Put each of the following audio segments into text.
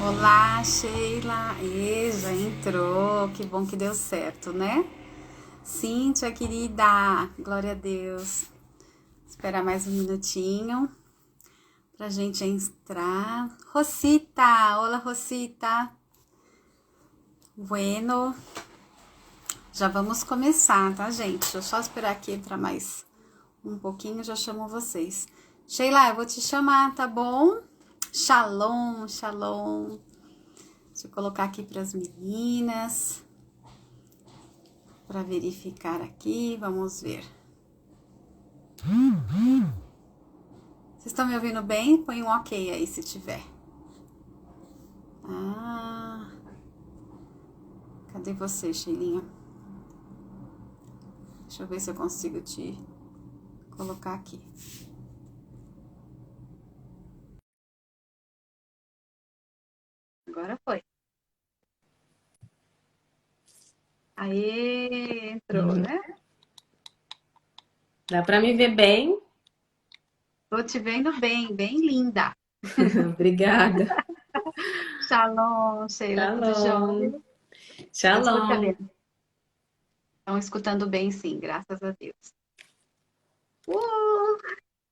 Olá, Sheila. Já entrou. Que bom que deu certo, né? Cíntia, querida. Glória a Deus. Esperar mais um minutinho pra gente entrar. Rosita. Olá, Rosita. Bueno. Já vamos começar, tá, gente? Deixa eu só esperar aqui entrar mais um pouquinho, já chamo vocês. Sheila, eu vou te chamar, tá bom? Shalom, shalom. Deixa eu colocar aqui para as meninas, para verificar aqui, vamos ver. Vocês estão me ouvindo bem? Põe um ok aí se tiver. Cadê você, Sheilinha? Deixa eu ver se eu consigo te colocar aqui. Agora foi. Aê, entrou, né? Dá para me ver bem? Tô te vendo bem, bem linda. Obrigada. Shalom, Sheila, tudo jóia? Shalom. Deus Shalom. fortalece. Estão escutando bem, sim, graças a Deus.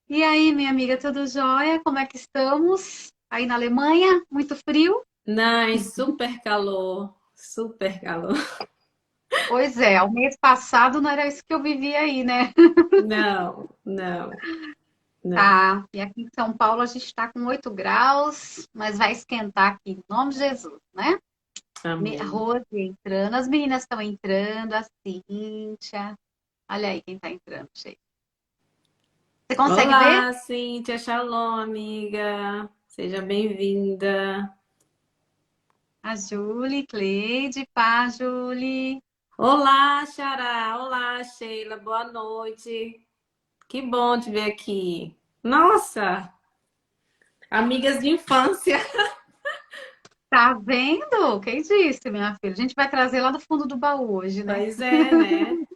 E aí, minha amiga, tudo jóia? Como é que estamos? Aí na Alemanha? Muito frio? Nice, super calor. Super calor. Pois é, o mês passado não era isso que eu vivia aí, né? Não, não, não. Tá, e aqui em São Paulo a gente está com 8 graus, mas vai esquentar aqui, em nome de Jesus, né? A Amém. Rose entrando, as meninas estão entrando, a Cíntia. Olha aí quem tá entrando, gente. Você consegue ver? Olá, Cíntia. Shalom, amiga. Seja bem-vinda. A Julie, Cleide, pá, Julie. Olá, Xará. Olá, Sheila. Boa noite. Que bom te ver aqui. Nossa, amigas de infância. Tá vendo? Quem disse, minha filha? A gente vai trazer lá do fundo do baú hoje, né? Pois é, né?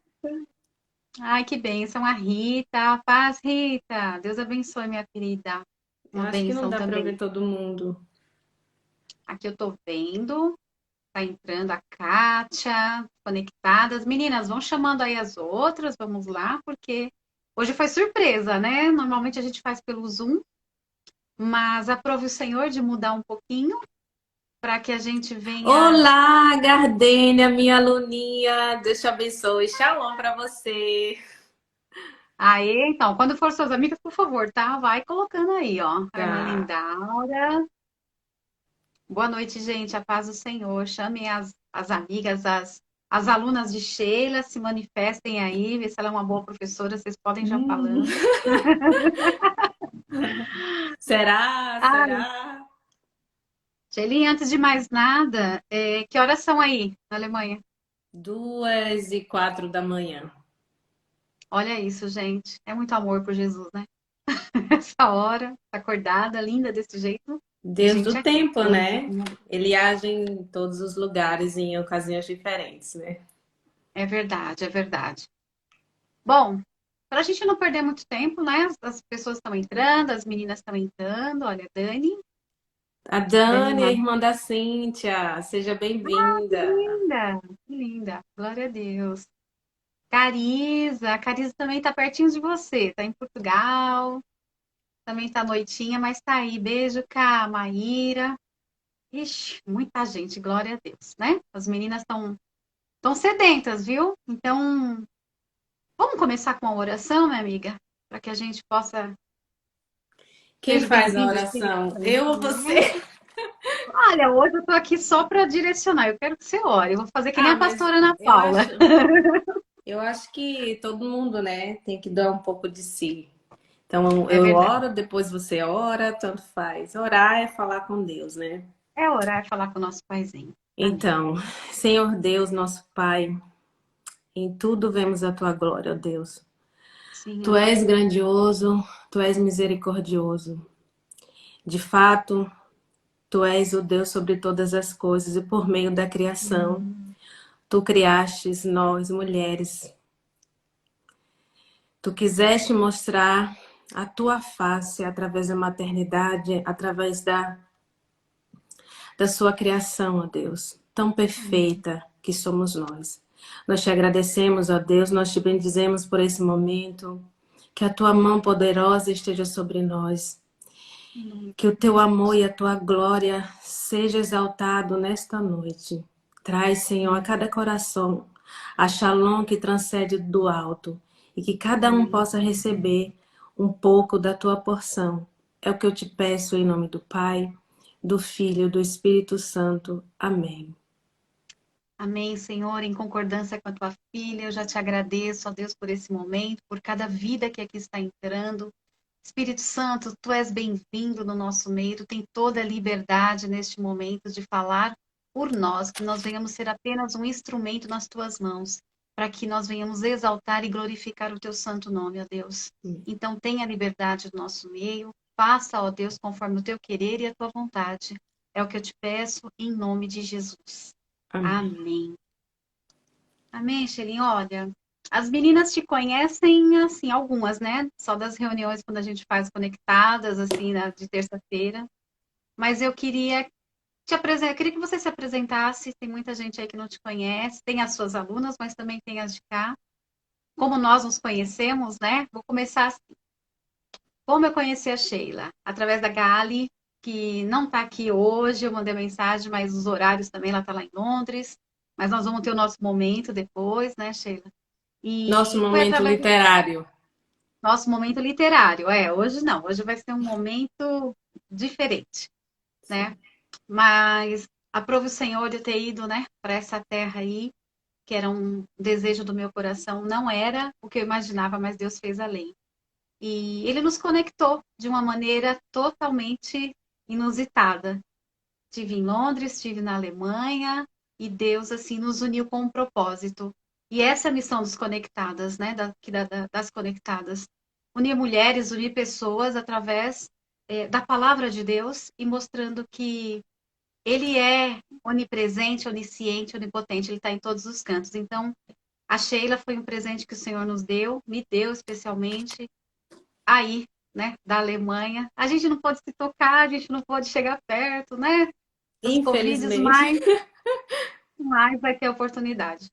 Ai, que bênção, a Rita. Paz, Rita. Deus abençoe, minha querida. Eu Uma acho que não bênção dá para também. ver todo mundo. Aqui eu tô vendo, tá entrando a Kátia, conectadas. Meninas, vão chamando aí as outras, vamos lá, porque hoje foi surpresa, né? Normalmente a gente faz pelo Zoom, mas aprove o Senhor de mudar um pouquinho para que a gente venha. Olá, Gardênia, minha aluninha. Deus te abençoe. Shalom para você. Aê, então, quando for suas amigas, por favor, tá? Vai colocando aí, ó. A irmã Tá. Lindaura. Boa noite, gente. A paz do Senhor. Chamem as amigas, as alunas de Sheila, se manifestem aí, vê se ela é uma boa professora, vocês podem já Hum. falando. Será? Ah, Será? Sheilinha, antes de mais nada, que horas são aí na Alemanha? 2h04 da manhã. Olha isso, gente. É muito amor por Jesus, né? Essa hora, acordada, linda desse jeito, e Deus gente do aqui. tempo, né? Ele age em todos os lugares em ocasiões diferentes, né? É verdade, é verdade. Bom, para a gente não perder muito tempo, né? As pessoas estão entrando, as meninas estão entrando. Olha, A Dani Dani, a Mar... irmã da Cíntia, seja Que bem-vinda. linda, que linda. Glória a Deus. A Cariza também está pertinho de você, está em Portugal, também está noitinha, mas está aí. Beijo, Cá, Maíra. Ixi, muita gente, glória a Deus, né? As meninas estão sedentas, viu? Então, vamos começar com a oração, minha amiga, para que a gente possa. Quem Seja faz a bem-vindo, Espírito oração? Eu ou Santo. você? Olha, hoje eu tô aqui só para direcionar. Eu quero que você ore. Eu vou fazer que nem Ah, a mas pastora Ana eu Paula. acho. Eu acho que todo mundo, né, tem que dar um pouco de si. Então, É eu verdade. oro, depois você ora, tanto faz. Orar é falar com Deus, né? É orar e falar com o nosso paizinho. Amém. Então, Senhor Deus, nosso Pai, em tudo vemos a tua glória, ó Deus. Tu Senhor. és grandioso, tu és misericordioso. De fato, tu és o Deus sobre todas as coisas e por meio da criação, tu criastes nós, mulheres. Tu quiseste mostrar a tua face através da maternidade, através da sua criação, ó Deus, tão perfeita que somos nós. Nós te agradecemos, ó Deus, nós te bendizemos por esse momento, que a tua mão poderosa esteja sobre nós, Em nome que o de teu amor Jesus. e a tua glória seja exaltado nesta noite. Traz, Senhor, a cada coração a shalom que transcende do alto e que cada um Amém. possa receber um pouco da tua porção. É o que eu te peço em nome do Pai, do Filho e do Espírito Santo. Amém. Amém, Senhor, em concordância com a tua filha, eu já te agradeço, ó Deus, por esse momento, por cada vida que aqui está entrando. Espírito Santo, tu és bem-vindo no nosso meio, tu tem toda a liberdade neste momento de falar por nós, que nós venhamos ser apenas um instrumento nas tuas mãos, para que nós venhamos exaltar e glorificar o teu santo nome, ó Deus. Então, tenha liberdade no nosso meio, faça, ó Deus, conforme o teu querer e a tua vontade. É o que eu te peço, em nome de Jesus. Amém. Amém. Amém, Sherin. Olha, as meninas te conhecem, assim, algumas, né? Só das reuniões quando a gente faz conectadas, assim, de terça-feira. Mas eu queria te apresentar, queria que você se apresentasse. Tem muita gente aí que não te conhece. Tem as suas alunas, mas também tem as de cá. Como nós nos conhecemos, né? Vou começar assim. Como eu conheci a Sheila? Através da Gali, que não está aqui hoje. Eu mandei mensagem, mas os horários também, ela está lá em Londres. Mas nós vamos ter o nosso momento depois, né, Sheila? Nosso E foi momento através do literário. nosso momento literário. É, hoje não, hoje vai ser um momento diferente, né? Mas aprove o Senhor de ter ido, né, para essa terra aí, que era um desejo do meu coração. Não era o que eu imaginava, mas Deus fez além. E Ele nos conectou de uma maneira totalmente inusitada. Estive em Londres, estive na Alemanha, e Deus, assim, nos uniu com um propósito. E essa é a missão dos conectadas, né? Das conectadas. Unir mulheres, unir pessoas através da palavra de Deus e mostrando que Ele é onipresente, onisciente, onipotente, Ele está em todos os cantos. Então, a Sheila foi um presente que o Senhor nos deu, me deu especialmente, aí, né, da Alemanha. A gente não pode se tocar, a gente não pode chegar perto, né? Dos Covides, Infelizmente. mas vai ter oportunidade.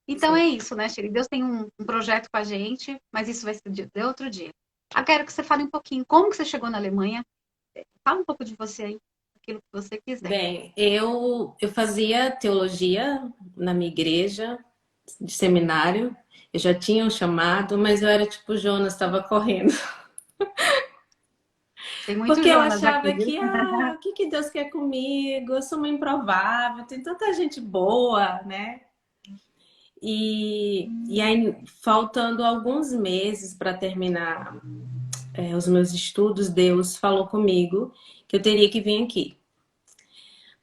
Então é Sim. isso, né, Shiri? Deus tem um projeto com a gente, mas isso vai ser de outro dia. Eu quero que você fale um pouquinho como que você chegou na Alemanha. Fala um pouco de você aí, aquilo que você quiser. Bem, eu fazia teologia na minha igreja, de seminário. Eu já tinha um chamado, mas eu era tipo Jonas, estava correndo. Tem muito Porque eu Jonas achava aqui, viu? que, o que que Deus quer comigo? Eu sou uma improvável, tem tanta gente boa, né? E aí, faltando alguns meses para terminar os meus estudos, Deus falou comigo que eu teria que vir aqui.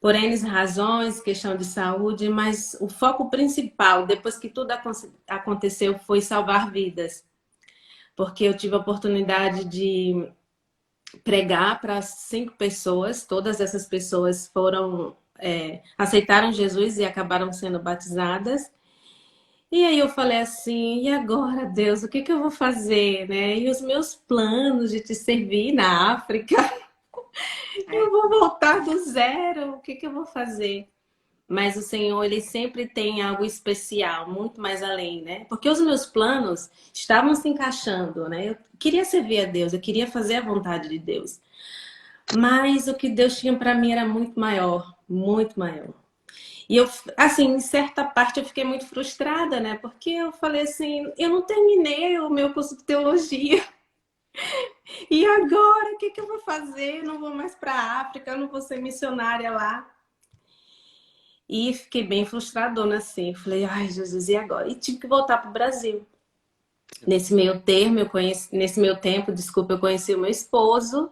Por N razões, questão de saúde, mas o foco principal, depois que tudo aconteceu, foi salvar vidas. Porque eu tive a oportunidade de pregar para 5 pessoas, todas essas pessoas foram, aceitaram Jesus e acabaram sendo batizadas. E aí eu falei assim, e agora, Deus, o que que eu vou fazer, né? E os meus planos de te servir na África, É, eu vou voltar do zero, o que que eu vou fazer? Mas o Senhor, ele sempre tem algo especial, muito mais além, né? Porque os meus planos estavam se encaixando, né? Eu queria servir a Deus, eu queria fazer a vontade de Deus. Mas o que Deus tinha para mim era muito maior, muito maior. E eu, assim, em certa parte eu fiquei muito frustrada, né? Porque eu falei assim, eu não terminei o meu curso de teologia. E agora, o que que eu vou fazer? Eu não vou mais para a África, eu não vou ser missionária lá. E fiquei bem frustradona assim. Falei, ai, Jesus, e agora? E tive que voltar para o Brasil. Nesse meio tempo, desculpa, eu conheci o meu esposo.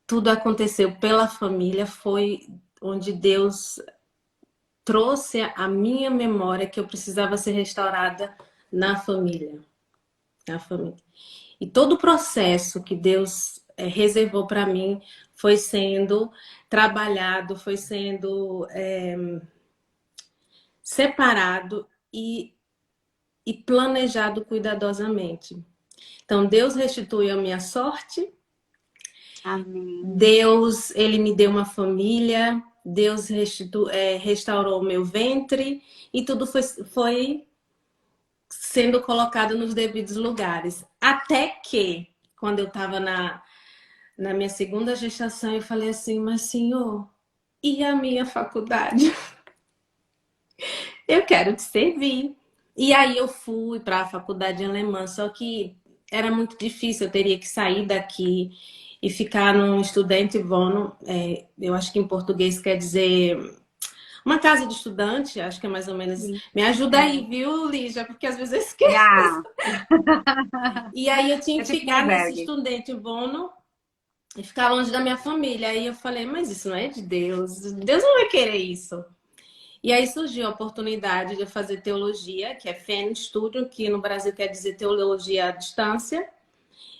Tudo aconteceu pela família, foi onde Deus trouxe a minha memória que eu precisava ser restaurada na família. Na família. E todo o processo que Deus reservou para mim foi sendo trabalhado, foi sendo separado e planejado cuidadosamente. Então, Deus restituiu a minha sorte, Amém. Deus, ele me deu uma família, Deus restaurou o meu ventre e tudo foi sendo colocado nos devidos lugares. Até que, quando eu estava na minha segunda gestação, eu falei assim, mas Senhor, e a minha faculdade? Eu quero te servir. E aí eu fui para a faculdade alemã, só que era muito difícil, eu teria que sair daqui e ficar num estudante Wohnung, eu acho que em português quer dizer uma casa de estudante, acho que é mais ou menos. Sim. Me ajuda É. aí, viu, Lígia? Porque às vezes eu esqueço. Ah, E aí eu tinha é que tipo um ficar nesse albergue. estudante Wohnung e ficar longe da minha família. Aí eu falei, mas isso não é de Deus. Deus não vai querer isso. E aí surgiu a oportunidade de eu fazer teologia, que é Fernstudium, que no Brasil quer dizer teologia à distância.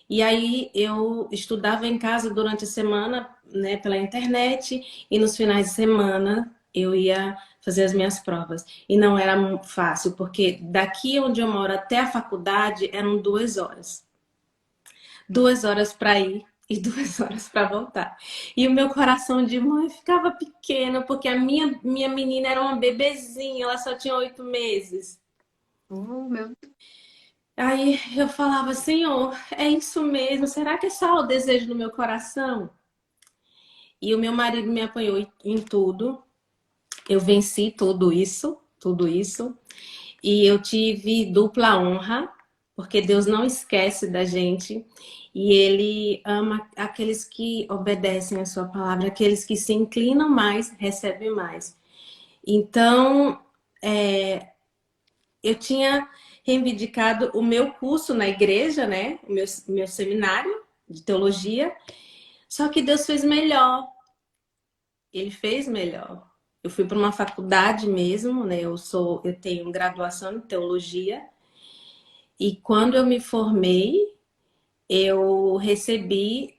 E aí eu estudava em casa durante a semana, né, pela internet, e nos finais de semana eu ia fazer as minhas provas. E não era fácil, porque daqui onde eu moro até a faculdade eram 2 horas. 2 horas para ir e 2 horas para voltar. E o meu coração de mãe ficava pequeno, porque a minha menina era uma bebezinha, ela só tinha 8 meses. Meu Aí eu falava, Senhor, é isso mesmo? Será que é só o desejo do meu coração? E o meu marido me apoiou em tudo. Eu venci tudo isso, tudo isso. E eu tive dupla honra, porque Deus não esquece da gente. E Ele ama aqueles que obedecem a sua palavra, aqueles que se inclinam mais, recebem mais. Então, eu tinha reivindicado o meu curso na igreja, né? O meu seminário de teologia. Só que Deus fez melhor. Ele fez melhor. Eu fui para uma faculdade mesmo, né? Eu tenho graduação em teologia e quando eu me formei, eu recebi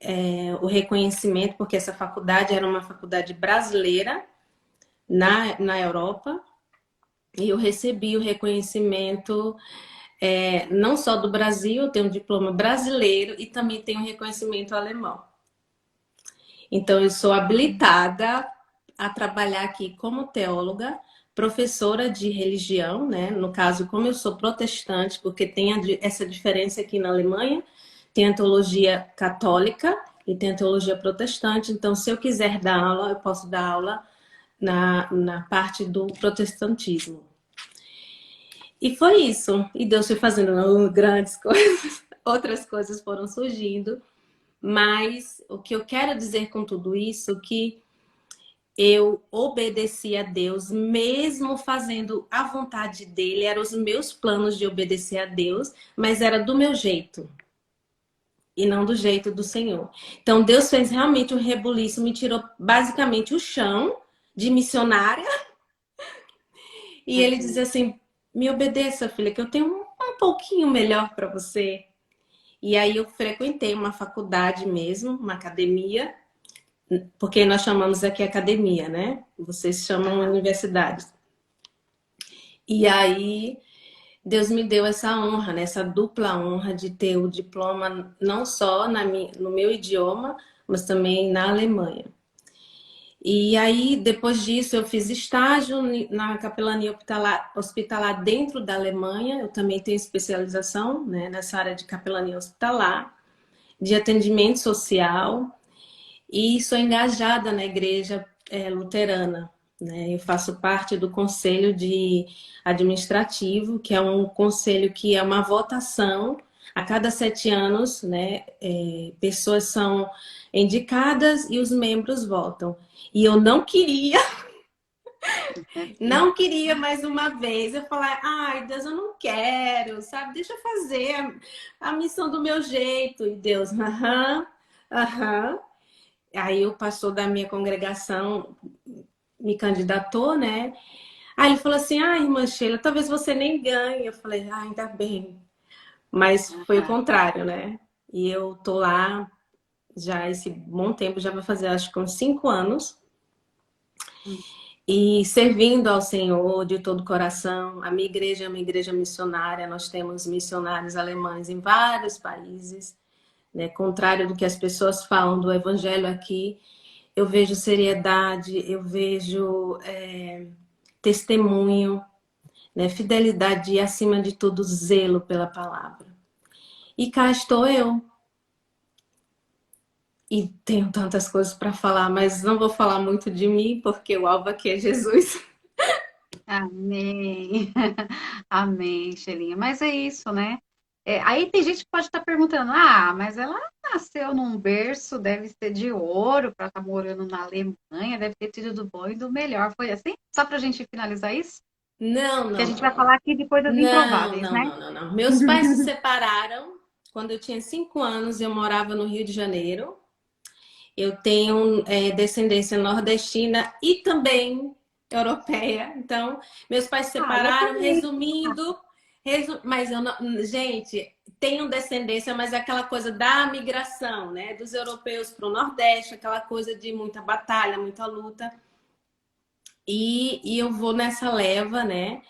o reconhecimento porque essa faculdade era uma faculdade brasileira na Europa e eu recebi o reconhecimento não só do Brasil, eu tenho um diploma brasileiro e também tenho um reconhecimento alemão. Então, eu sou habilitada a trabalhar aqui como teóloga, professora de religião, né? No caso, como eu sou protestante, porque tem essa diferença aqui na Alemanha, tem a teologia católica e tem a teologia protestante. Então, se eu quiser dar aula, eu posso dar aula na parte do protestantismo. E foi isso. E Deus foi fazendo grandes coisas, outras coisas foram surgindo. Mas o que eu quero dizer com tudo isso é que eu obedeci a Deus, mesmo fazendo a vontade dele, eram os meus planos de obedecer a Deus, mas era do meu jeito e não do jeito do Senhor. Então Deus fez realmente um rebuliço, me tirou basicamente o chão de missionária e ele dizia assim: me obedeça, filha, que eu tenho um pouquinho melhor para você. E aí eu frequentei uma faculdade mesmo, uma academia, porque nós chamamos aqui academia, né? Vocês chamam Aham. universidade. E aí Deus me deu essa honra, né? Essa dupla honra de ter o diploma não só no meu idioma, mas também na Alemanha. E aí, depois disso, eu fiz estágio na capelania hospitalar dentro da Alemanha. Eu também tenho especialização, né, nessa área de capelania hospitalar, de atendimento social. E sou engajada na igreja luterana. Né? Eu faço parte do conselho de administrativo, que é um conselho que é uma votação. A cada 7 anos, né, pessoas são indicadas e os membros votam. E eu não queria mais uma vez. Eu falei, ai, Deus, eu não quero, sabe? Deixa eu fazer a missão do meu jeito. E Deus, aham, aham. Aí o pastor da minha congregação me candidatou, né? Aí ele falou assim: ah, irmã Sheila, talvez você nem ganhe. Eu falei: ah, ainda bem. Mas foi o Aham. contrário, né? E eu tô lá já esse bom tempo, já vai fazer acho que uns 5 anos, e servindo ao Senhor de todo o coração. A minha igreja é uma igreja missionária, nós temos missionários alemães em vários países. né? Contrário do que as pessoas falam do evangelho aqui, eu vejo seriedade, eu vejo testemunho, né? Fidelidade e, acima de tudo, zelo pela palavra. E cá estou eu. E tenho tantas coisas para falar, mas não vou falar muito de mim, porque o alvo aqui é Jesus. Amém. Amém, Xelinha. Mas é isso, né? Aí tem gente que pode estar perguntando: ah, mas ela nasceu num berço, deve ser de ouro, para estar morando na Alemanha, deve ter tido do bom e do melhor. Foi assim? Só para a gente finalizar isso? Não, Porque a não, gente não, vai não. falar aqui de coisas Não, improváveis, não, né? não, não, não. Meus pais se separaram quando eu tinha 5 anos, eu morava no Rio de Janeiro. Eu tenho descendência nordestina e também europeia. Então, meus pais se Ah, eu separaram, também. resumindo, mas eu não, gente, tenho descendência, mas é aquela coisa da migração, né? Dos europeus para o Nordeste, aquela coisa de muita batalha, muita luta. E eu vou nessa leva, né?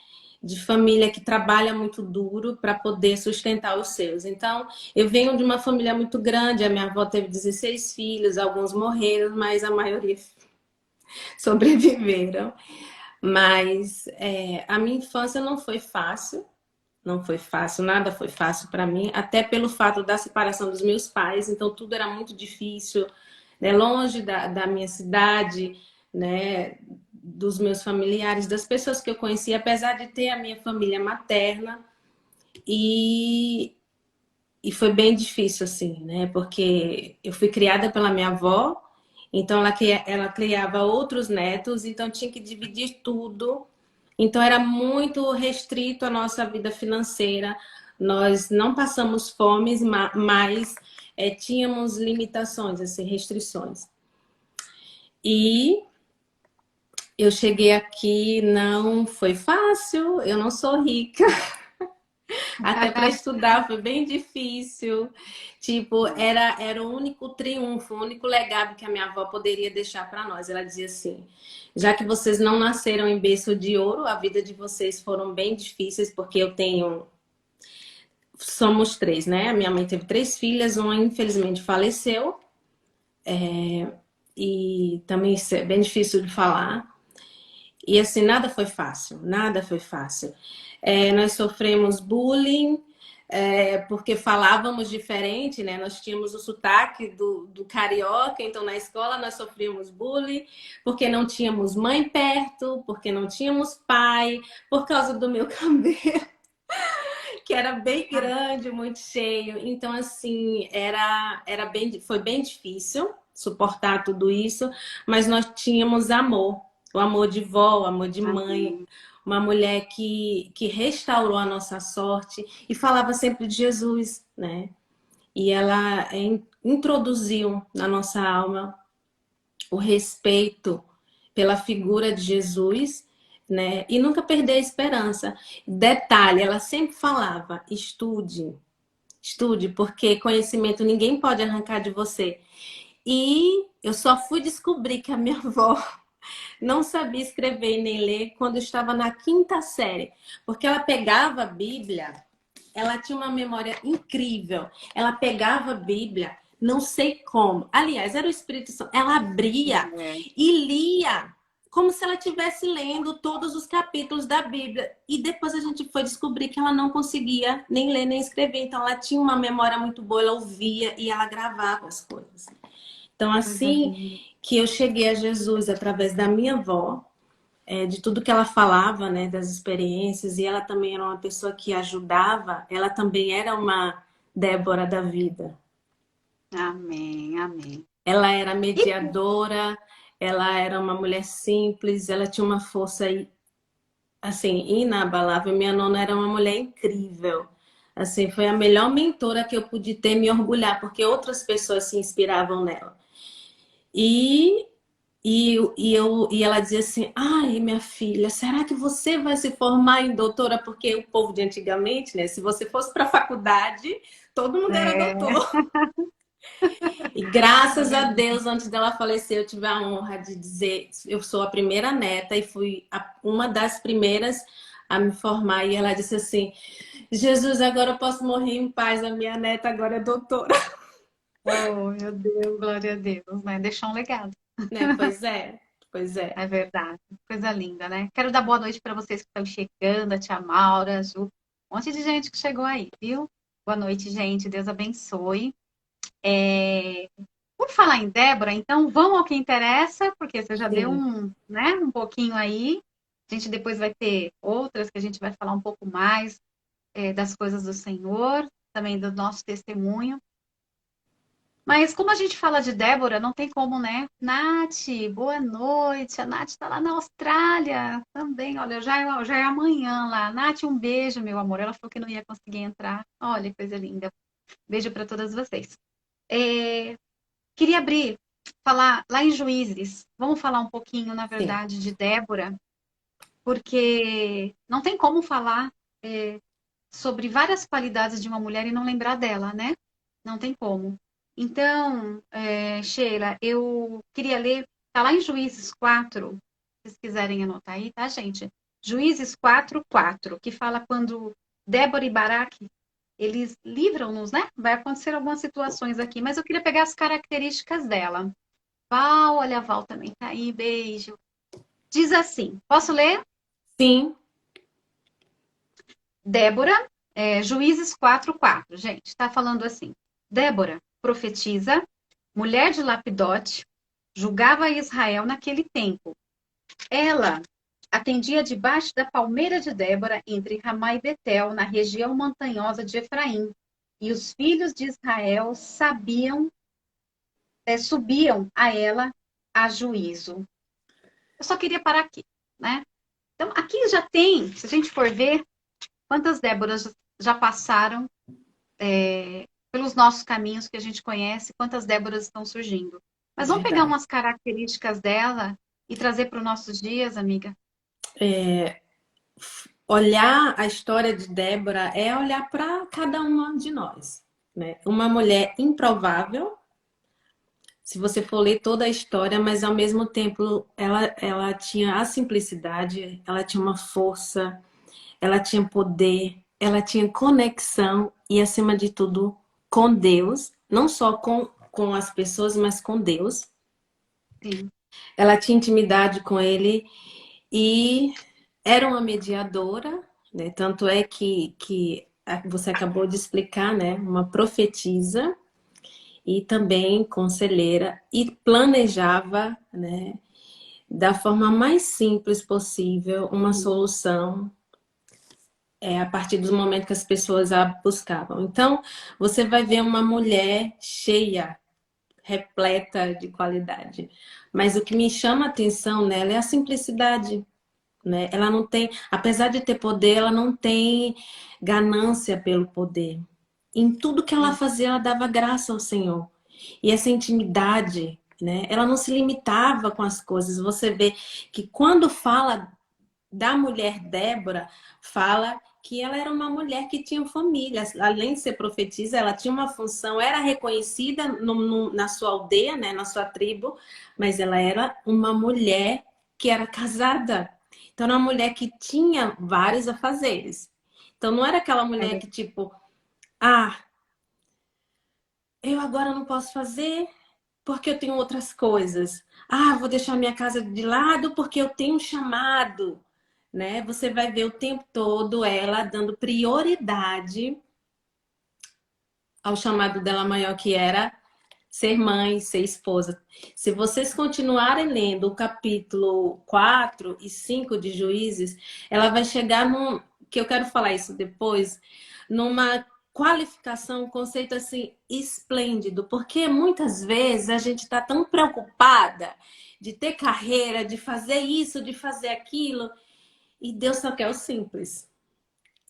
De família que trabalha muito duro para poder sustentar os seus. Então, eu venho de uma família muito grande. A minha avó teve 16 filhos, alguns morreram, mas a maioria sobreviveram. Mas a minha infância não foi fácil, não foi fácil, nada foi fácil para mim, até pelo fato da separação dos meus pais. Então, tudo era muito difícil, né? Longe da minha cidade, né? Dos meus familiares, das pessoas que eu conhecia, apesar de ter a minha família materna. E, e foi bem difícil, assim, né? Porque eu fui criada pela minha avó, então ela criava outros netos, então tinha que dividir tudo. Então era muito restrito a nossa vida financeira. Nós não passamos fome, mas tínhamos limitações, assim, restrições. E eu cheguei aqui, não foi fácil, eu não sou rica. Até para estudar foi bem difícil. Tipo, era o único triunfo, o único legado que a minha avó poderia deixar para nós. Ela dizia assim: já que vocês não nasceram em berço de ouro, a vida de vocês foram bem difíceis, porque eu tenho. Somos 3, né? A minha mãe teve 3 filhas, uma infelizmente faleceu, e também isso é bem difícil de falar. E assim, nada foi fácil, nada foi fácil. Nós sofremos bullying, porque falávamos diferente, né? Nós tínhamos o sotaque do carioca, então na escola nós sofríamos bullying, porque não tínhamos mãe perto, porque não tínhamos pai, por causa do meu cabelo, que era bem grande, muito cheio. Então, assim, foi bem difícil suportar tudo isso, mas nós tínhamos amor. O amor de vó, o amor de mãe, Amém. uma mulher que restaurou a nossa sorte e falava sempre de Jesus, né? E ela introduziu na nossa alma o respeito pela figura de Jesus, né? E nunca perder a esperança. Detalhe, ela sempre falava: estude, estude, porque conhecimento ninguém pode arrancar de você. E eu só fui descobrir que a minha avó não sabia escrever nem ler quando eu estava na 5ª série, porque ela pegava a Bíblia, ela tinha uma memória incrível. Ela pegava a Bíblia, não sei como. Aliás, era o Espírito Santo. Ela abria É, e lia como se ela estivesse lendo todos os capítulos da Bíblia. E depois a gente foi descobrir que ela não conseguia nem ler nem escrever. Então ela tinha uma memória muito boa, ela ouvia e ela gravava as coisas. Então, coisa assim linda. que eu cheguei a Jesus através da minha avó, de tudo que ela falava, né, das experiências, e ela também era uma pessoa que ajudava, ela também era uma Débora da vida. Amém, amém. Ela era E mediadora, ela era uma mulher simples, ela tinha uma força assim inabalável. Minha nona era uma mulher incrível. Assim, foi a melhor mentora que eu pude ter, me orgulhar, porque outras pessoas se inspiravam nela. E e ela dizia assim: ai, minha filha, será que você vai se formar em doutora? Porque o povo de antigamente, né? Se você fosse para a faculdade, todo mundo era é, doutor. E graças a verdade. Deus, antes dela falecer, eu tive a honra de dizer: eu sou a primeira neta e fui uma das primeiras a me formar. E ela disse assim: Jesus, agora eu posso morrer em paz, a minha neta agora é doutora. Oh, meu Deus, glória a Deus, né? Deixou um legado. Né? Pois é, pois é. É verdade. Coisa linda, né? Quero dar boa noite para vocês que estão chegando, a tia Maura, a Ju, um monte de gente que chegou aí, viu? Boa noite, gente. Deus abençoe. Por falar em Débora, então vamos ao que interessa, porque você já deu Sim, um pouquinho aí. A gente depois vai ter outras que a gente vai falar um pouco mais das coisas do Senhor, também do nosso testemunho. Mas como a gente fala de Débora, não tem como, né? Nath, boa noite. A Nath está lá na Austrália também. Olha, já é amanhã lá. Nath, um beijo, meu amor. Ela falou que não ia conseguir entrar. Olha, coisa linda. Beijo para todas vocês. É, queria falar lá em Juízes. Vamos falar um pouquinho, na sim, verdade, de Débora, porque não tem como falar sobre várias qualidades de uma mulher e não lembrar dela, né? Não tem como. Então, Sheila, eu queria ler, tá lá em Juízes 4, se vocês quiserem anotar aí, tá, gente? Juízes 4:4, que fala quando Débora e Baraque, eles livram-nos, né? Vai acontecer algumas situações aqui, mas eu queria pegar as características dela. Val, olha, a Val também tá aí, beijo. Diz assim, posso ler? sim, Débora, Juízes 4:4, gente, está falando assim. Débora, profetiza, mulher de Lapidote, julgava Israel naquele tempo. Ela atendia debaixo da palmeira de Débora, entre Ramá e Betel, na região montanhosa de Efraim. E os filhos de Israel subiam a ela a juízo. Eu só queria parar aqui, né? Então, aqui já tem, se a gente for ver, quantas Déboras já passaram pelos nossos caminhos que a gente conhece, quantas Déboras estão surgindo. Mas vamos pegar verdade. umas características dela e trazer para os nossos dias, amiga? Olhar a história de Débora é olhar para cada uma de nós, né? Uma mulher improvável, se você for ler toda a história, mas ao mesmo tempo ela tinha a simplicidade, ela tinha uma força, ela tinha poder, ela tinha conexão e, acima de tudo, com Deus, não só com as pessoas, mas com Deus. Sim, Ela tinha intimidade com ele e era uma mediadora, né? Tanto é que você acabou de explicar, né? Uma profetisa e também conselheira e planejava, né? Da forma mais simples possível uma sim, solução a partir do momento que as pessoas a buscavam. Então, você vai ver uma mulher cheia, repleta de qualidade. Mas o que me chama a atenção nela é a simplicidade, né? Ela não tem, apesar de ter poder, ela não tem ganância pelo poder. Em tudo que ela sim. fazia, ela dava graça ao Senhor. E essa intimidade, né? Ela não se limitava com as coisas. Você vê que quando fala da mulher Débora, fala que ela era uma mulher que tinha família, além de ser profetisa, ela tinha uma função, era reconhecida na sua aldeia, né, na sua tribo, mas ela era uma mulher que era casada. Então, era uma mulher que tinha vários afazeres. Então, não era aquela É mulher que, verdade. tipo, ah, eu agora não posso fazer porque eu tenho outras coisas. Ah, vou deixar minha casa de lado porque eu tenho um chamado, né? Você vai ver o tempo todo ela dando prioridade ao chamado dela maior, que era ser mãe, ser esposa. Se vocês continuarem lendo o capítulo 4 e 5 de Juízes, ela vai chegar num, que eu quero falar isso depois, numa qualificação, um conceito assim esplêndido, porque muitas vezes a gente está tão preocupada de ter carreira, de fazer isso, de fazer aquilo, e Deus só quer o simples.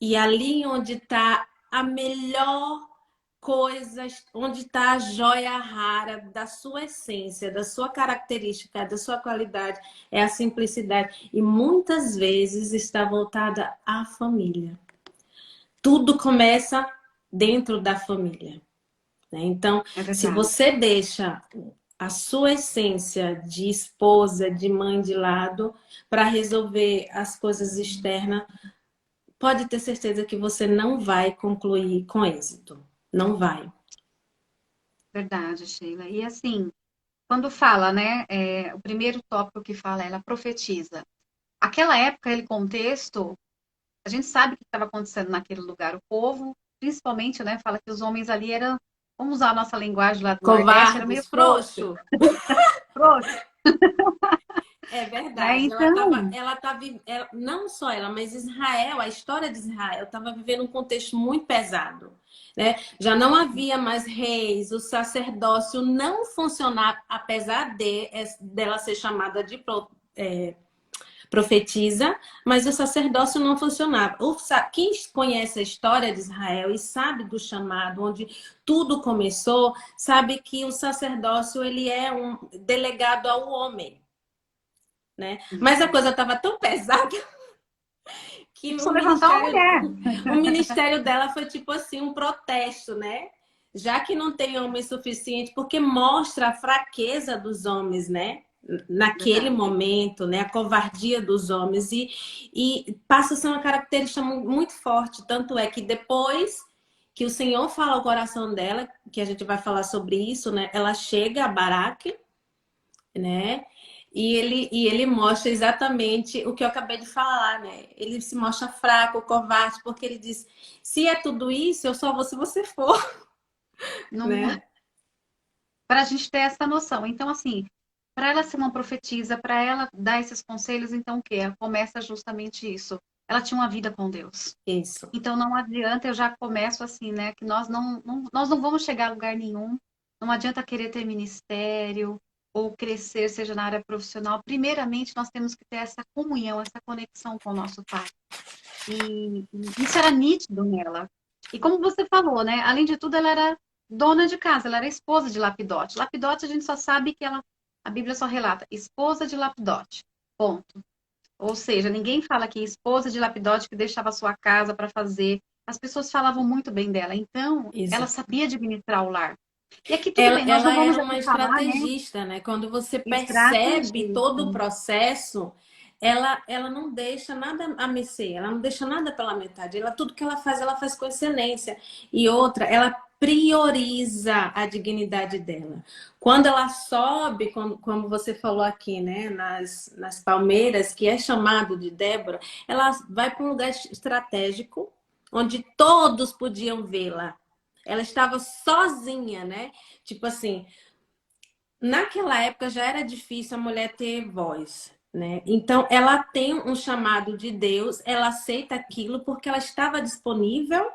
E ali onde está a melhor coisa, onde está a joia rara da sua essência, da sua característica, da sua qualidade, é a simplicidade. E muitas vezes está voltada à família. Tudo começa dentro da família, né? Então, É se verdade. você deixa a sua essência de esposa, de mãe de lado, para resolver as coisas externas, pode ter certeza que você não vai concluir com êxito. Não vai. Verdade, Sheila. E assim, quando fala, né, o primeiro tópico que fala, ela profetiza. Aquela época, aquele contexto, a gente sabe o que estava acontecendo naquele lugar. O povo, principalmente, né, fala que os homens ali eram, vamos usar a nossa linguagem lá do Nordeste, era meio Covardes, frouxo, frouxo. frouxo, É né? verdade. Então, Não só ela, mas Israel, a história de Israel estava vivendo um contexto muito pesado, né? Já não havia mais reis, o sacerdócio não funcionava, apesar dela ser chamada de profetisa, mas o sacerdócio não funcionava. Quem conhece a história de Israel e sabe do chamado, onde tudo começou, sabe que o sacerdócio ele é um delegado ao homem, né? Mas a coisa estava tão pesada e que precisou levantar uma mulher. o ministério dela foi tipo assim um protesto, né? Já que não tem homem suficiente, porque mostra a fraqueza dos homens, né? Naquele Verdade. momento, né? A covardia dos homens e passa a ser uma característica muito forte. Tanto é que depois que o Senhor fala ao coração dela, que a gente vai falar sobre isso, né? Ela chega a Baraque, né? E ele mostra exatamente o que eu acabei de falar, né? Ele se mostra fraco, covarde, porque ele diz: se é tudo isso, eu só vou se você for, Não, né? para a gente ter essa noção. Então, assim, para ela ser uma profetisa, para ela dar esses conselhos, então o quê? Começa justamente isso. Ela tinha uma vida com Deus. Isso. Então não adianta, eu já começo assim, né? Que nós não vamos chegar a lugar nenhum. Não adianta querer ter ministério ou crescer, seja na área profissional. Primeiramente, nós temos que ter essa comunhão, essa conexão com o nosso Pai. E isso era nítido nela. E como você falou, né? Além de tudo, ela era dona de casa, ela era esposa de Lapidote. Lapidote, a gente só sabe que ela, a Bíblia só relata, esposa de Lapidote. Ponto. Ou seja, ninguém fala que esposa de Lapidote que deixava sua casa para fazer. As pessoas falavam muito bem dela. Então, ela Isso. sabia administrar o lar. E aqui tudo Ela, bem, nós não ela vamos era aqui uma falar, né? estrategista, né? Quando você percebe todo o Estrategista. processo, ela não deixa nada a mercê, ela não deixa nada pela metade. Tudo que ela faz com excelência. E outra, ela prioriza a dignidade dela. Quando ela sobe, como você falou aqui, né? Nas palmeiras, que é chamado de Débora, ela vai para um lugar estratégico, onde todos podiam vê-la. Ela estava sozinha, né? Tipo assim, naquela época já era difícil a mulher ter voz, né? Então ela tem um chamado de Deus, ela aceita aquilo porque ela estava disponível,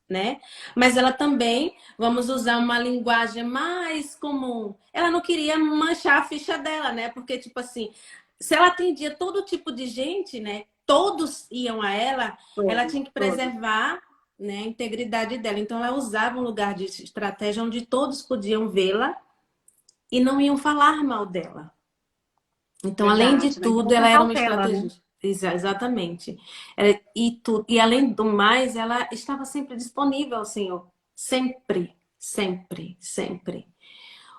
né? Mas ela também, vamos usar uma linguagem mais comum, ela não queria manchar a ficha dela, né? Porque tipo assim, se ela atendia todo tipo de gente, né? Todos iam a ela Todo, tinha que todo. preservar, né, a integridade dela. Então ela usava um lugar de estratégia onde todos podiam vê-la e não iam falar mal dela. Então, além de Verdade, né? tudo, Então, ela com era uma cautela, né? estrategista. Exatamente. E além do mais, ela estava sempre disponível ao Senhor. Sempre, sempre, sempre.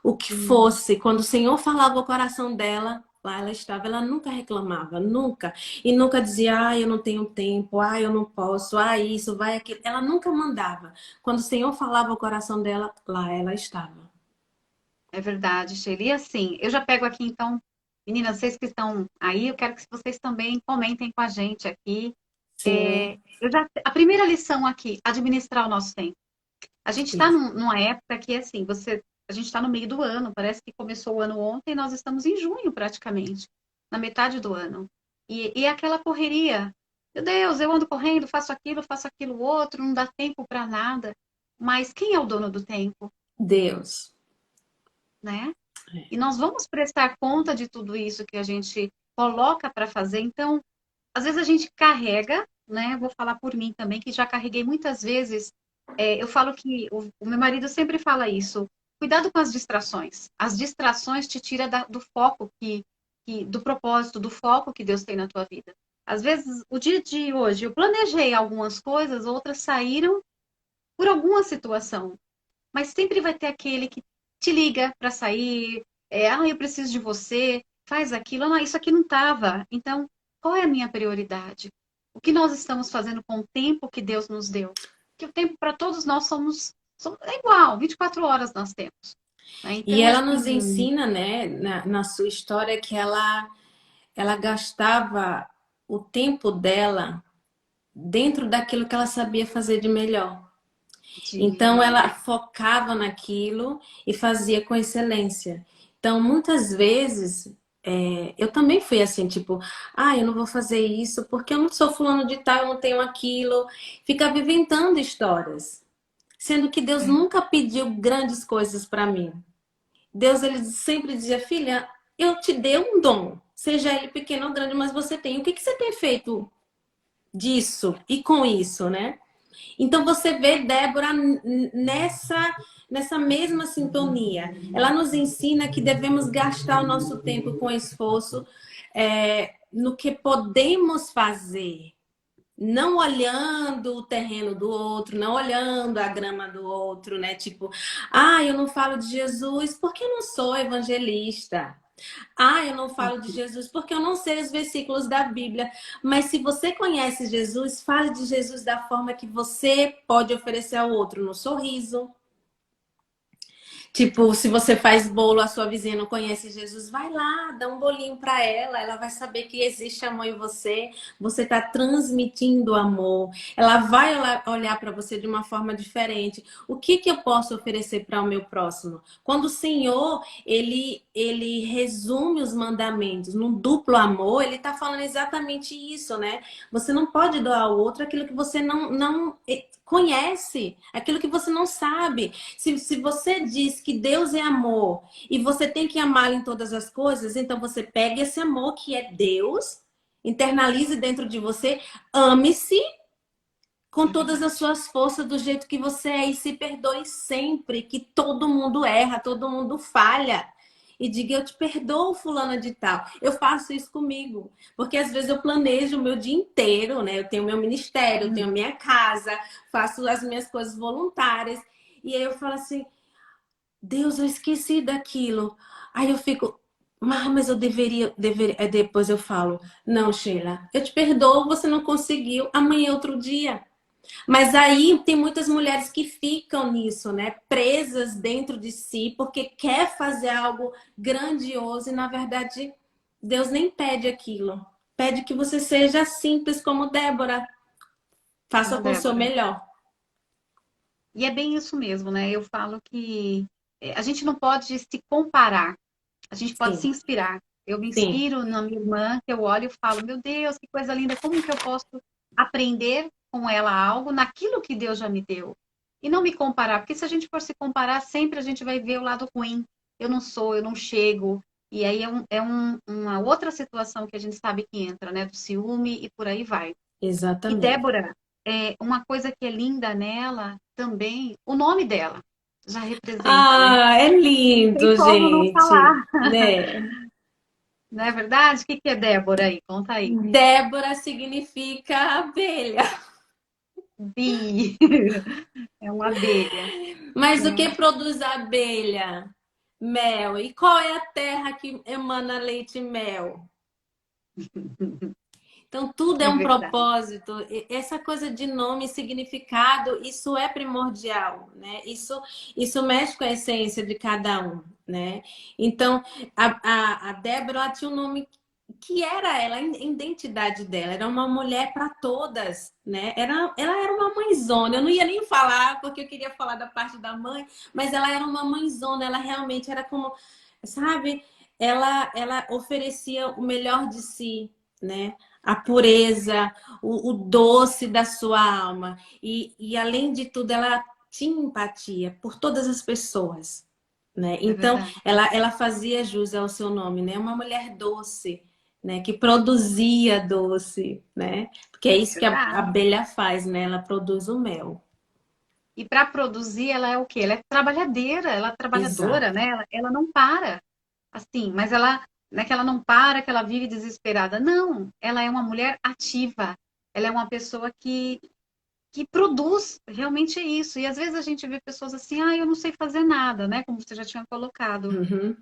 O que Hum. fosse, quando o Senhor falava o coração dela, lá ela estava. Ela nunca reclamava, nunca. E nunca dizia, ah, eu não tenho tempo, ah, eu não posso, ah, isso, vai aquilo. Ela nunca mandava. Quando o Senhor falava o coração dela, lá ela estava. É verdade, Sheila. E assim, eu já pego aqui, então, meninas, vocês que estão aí, eu quero que vocês também comentem com a gente aqui. Sim, A primeira lição aqui, administrar o nosso tempo. A gente está isso. numa época que, assim, a gente está no meio do ano, parece que começou o ano ontem e nós estamos em junho praticamente, na metade do ano. E aquela correria. Meu Deus, eu ando correndo, faço aquilo outro, não dá tempo para nada. Mas quem é o dono do tempo, Deus. né? É. E nós vamos prestar conta de tudo isso que a gente coloca para fazer. Então, às vezes a gente carrega, né? Vou falar por mim também, que já carreguei muitas vezes. Eu falo que o meu marido sempre fala isso. Cuidado com as distrações. As distrações te tira do foco do propósito, do foco que Deus tem na tua vida. Às vezes, o dia de hoje, eu planejei algumas coisas, outras saíram por alguma situação. Mas sempre vai ter aquele que te liga para sair, eu preciso de você, faz aquilo, ah, isso aqui não estava. Então, qual é a minha prioridade? O que nós estamos fazendo com o tempo que Deus nos deu? Que o tempo para todos nós somos. É igual, 24 horas nós temos. Né? E Então, ela nos assim, ensina, né, na sua história, que ela gastava o tempo dela dentro daquilo que ela sabia fazer de melhor. Então, ela focava naquilo e fazia com excelência. Então, muitas vezes, eu também fui assim, tipo, eu não vou fazer isso porque eu não sou fulano de tal, eu não tenho aquilo. Ficava inventando histórias, sendo que Deus nunca pediu grandes coisas para mim. Deus, ele sempre dizia, filha, eu te dei um dom, seja ele pequeno ou grande, mas você tem. O que que você tem feito disso e com isso, né? Então você vê Débora nessa mesma sintonia. Ela nos ensina que devemos gastar o nosso tempo com esforço no que podemos fazer. Não olhando o terreno do outro, não olhando a grama do outro, né? Tipo, eu não falo de Jesus porque eu não sou evangelista. Eu não falo de Jesus porque eu não sei os versículos da Bíblia. Mas se você conhece Jesus, fale de Jesus da forma que você pode oferecer ao outro, no sorriso. Tipo, se você faz bolo, a sua vizinha não conhece Jesus, vai lá, dá um bolinho para ela vai saber que existe amor em você, você está transmitindo amor. Ela vai olhar para você de uma forma diferente. O que que eu posso oferecer para o meu próximo? Quando o Senhor, ele resume os mandamentos num duplo amor, ele está falando exatamente isso, né? Você não pode doar ao outro aquilo que você não conhece, aquilo que você não sabe. Se você diz que Deus é amor e você tem que amá-lo em todas as coisas, então você pega esse amor que é Deus, internalize dentro de você, ame-se com é todas as verdade. suas forças do jeito que você é e se perdoe sempre, que todo mundo erra, todo mundo falha. E diga, eu te perdoo, fulana de tal. Eu faço isso comigo. Porque às vezes eu planejo o meu dia inteiro, né? Eu tenho meu ministério, eu tenho a minha casa, faço as minhas coisas voluntárias. E aí eu falo assim, Deus, eu esqueci daquilo. Aí eu fico, mas eu deveria. Aí depois eu falo, não, Sheila, eu te perdoo, você não conseguiu, amanhã é outro dia. Mas aí tem muitas mulheres que ficam nisso, né? Presas dentro de si, porque quer fazer algo grandioso e, na verdade, Deus nem pede aquilo. Pede que você seja simples como Débora. Faça Como com o seu Débora. melhor. E é bem isso mesmo, né? Eu falo que a gente não pode se comparar, a gente pode se Sim, inspirar. Eu me sim, inspiro na minha irmã, que eu olho e falo, meu Deus, que coisa linda, como que eu posso aprender com ela algo naquilo que Deus já me deu? E não me comparar, porque se a gente for se comparar, sempre a gente vai ver o lado ruim. Eu não sou, eu não chego. E aí uma outra situação que a gente sabe que entra, né? Do ciúme e por aí vai. E exatamente. Débora, uma coisa que é linda nela também, o nome dela já representa, né? É Não tem lindo, como não gente, falar, né? não é verdade? O que que é Débora aí? Conta aí. Débora significa abelha. Bi, é uma abelha, Mas o que né? produz a abelha? Mel. E qual é a terra que emana leite e mel? Então, tudo é É um verdade, propósito. Essa coisa de nome e significado, isso é primordial, né? Isso mexe com a essência de cada um, né? Então, a Débora, ela tinha um nome que era ela, a identidade dela. Era uma mulher para todas, né? Ela era uma mãezona. Eu não ia nem falar, porque eu queria falar da parte da mãe, mas ela era uma mãezona. Ela realmente era como, sabe? Ela oferecia o melhor de si, né? A pureza, o doce da sua alma. E além de tudo, ela tinha empatia por todas as pessoas, né? é Então, verdade, ela fazia jus ao seu nome, né? Uma mulher doce, né? Que produzia doce, né? Porque é é isso que a verdade. abelha faz, né? Ela produz o mel. E para produzir, ela é o quê? Ela é trabalhadeira, ela é trabalhadora, Exato. né? Ela não para, assim, mas ela, não é que ela não para, que ela vive desesperada. Não, ela é uma mulher ativa. Ela é uma pessoa que produz, realmente é isso. E às vezes a gente vê pessoas assim, eu não sei fazer nada, né? Como você já tinha colocado. Uhum.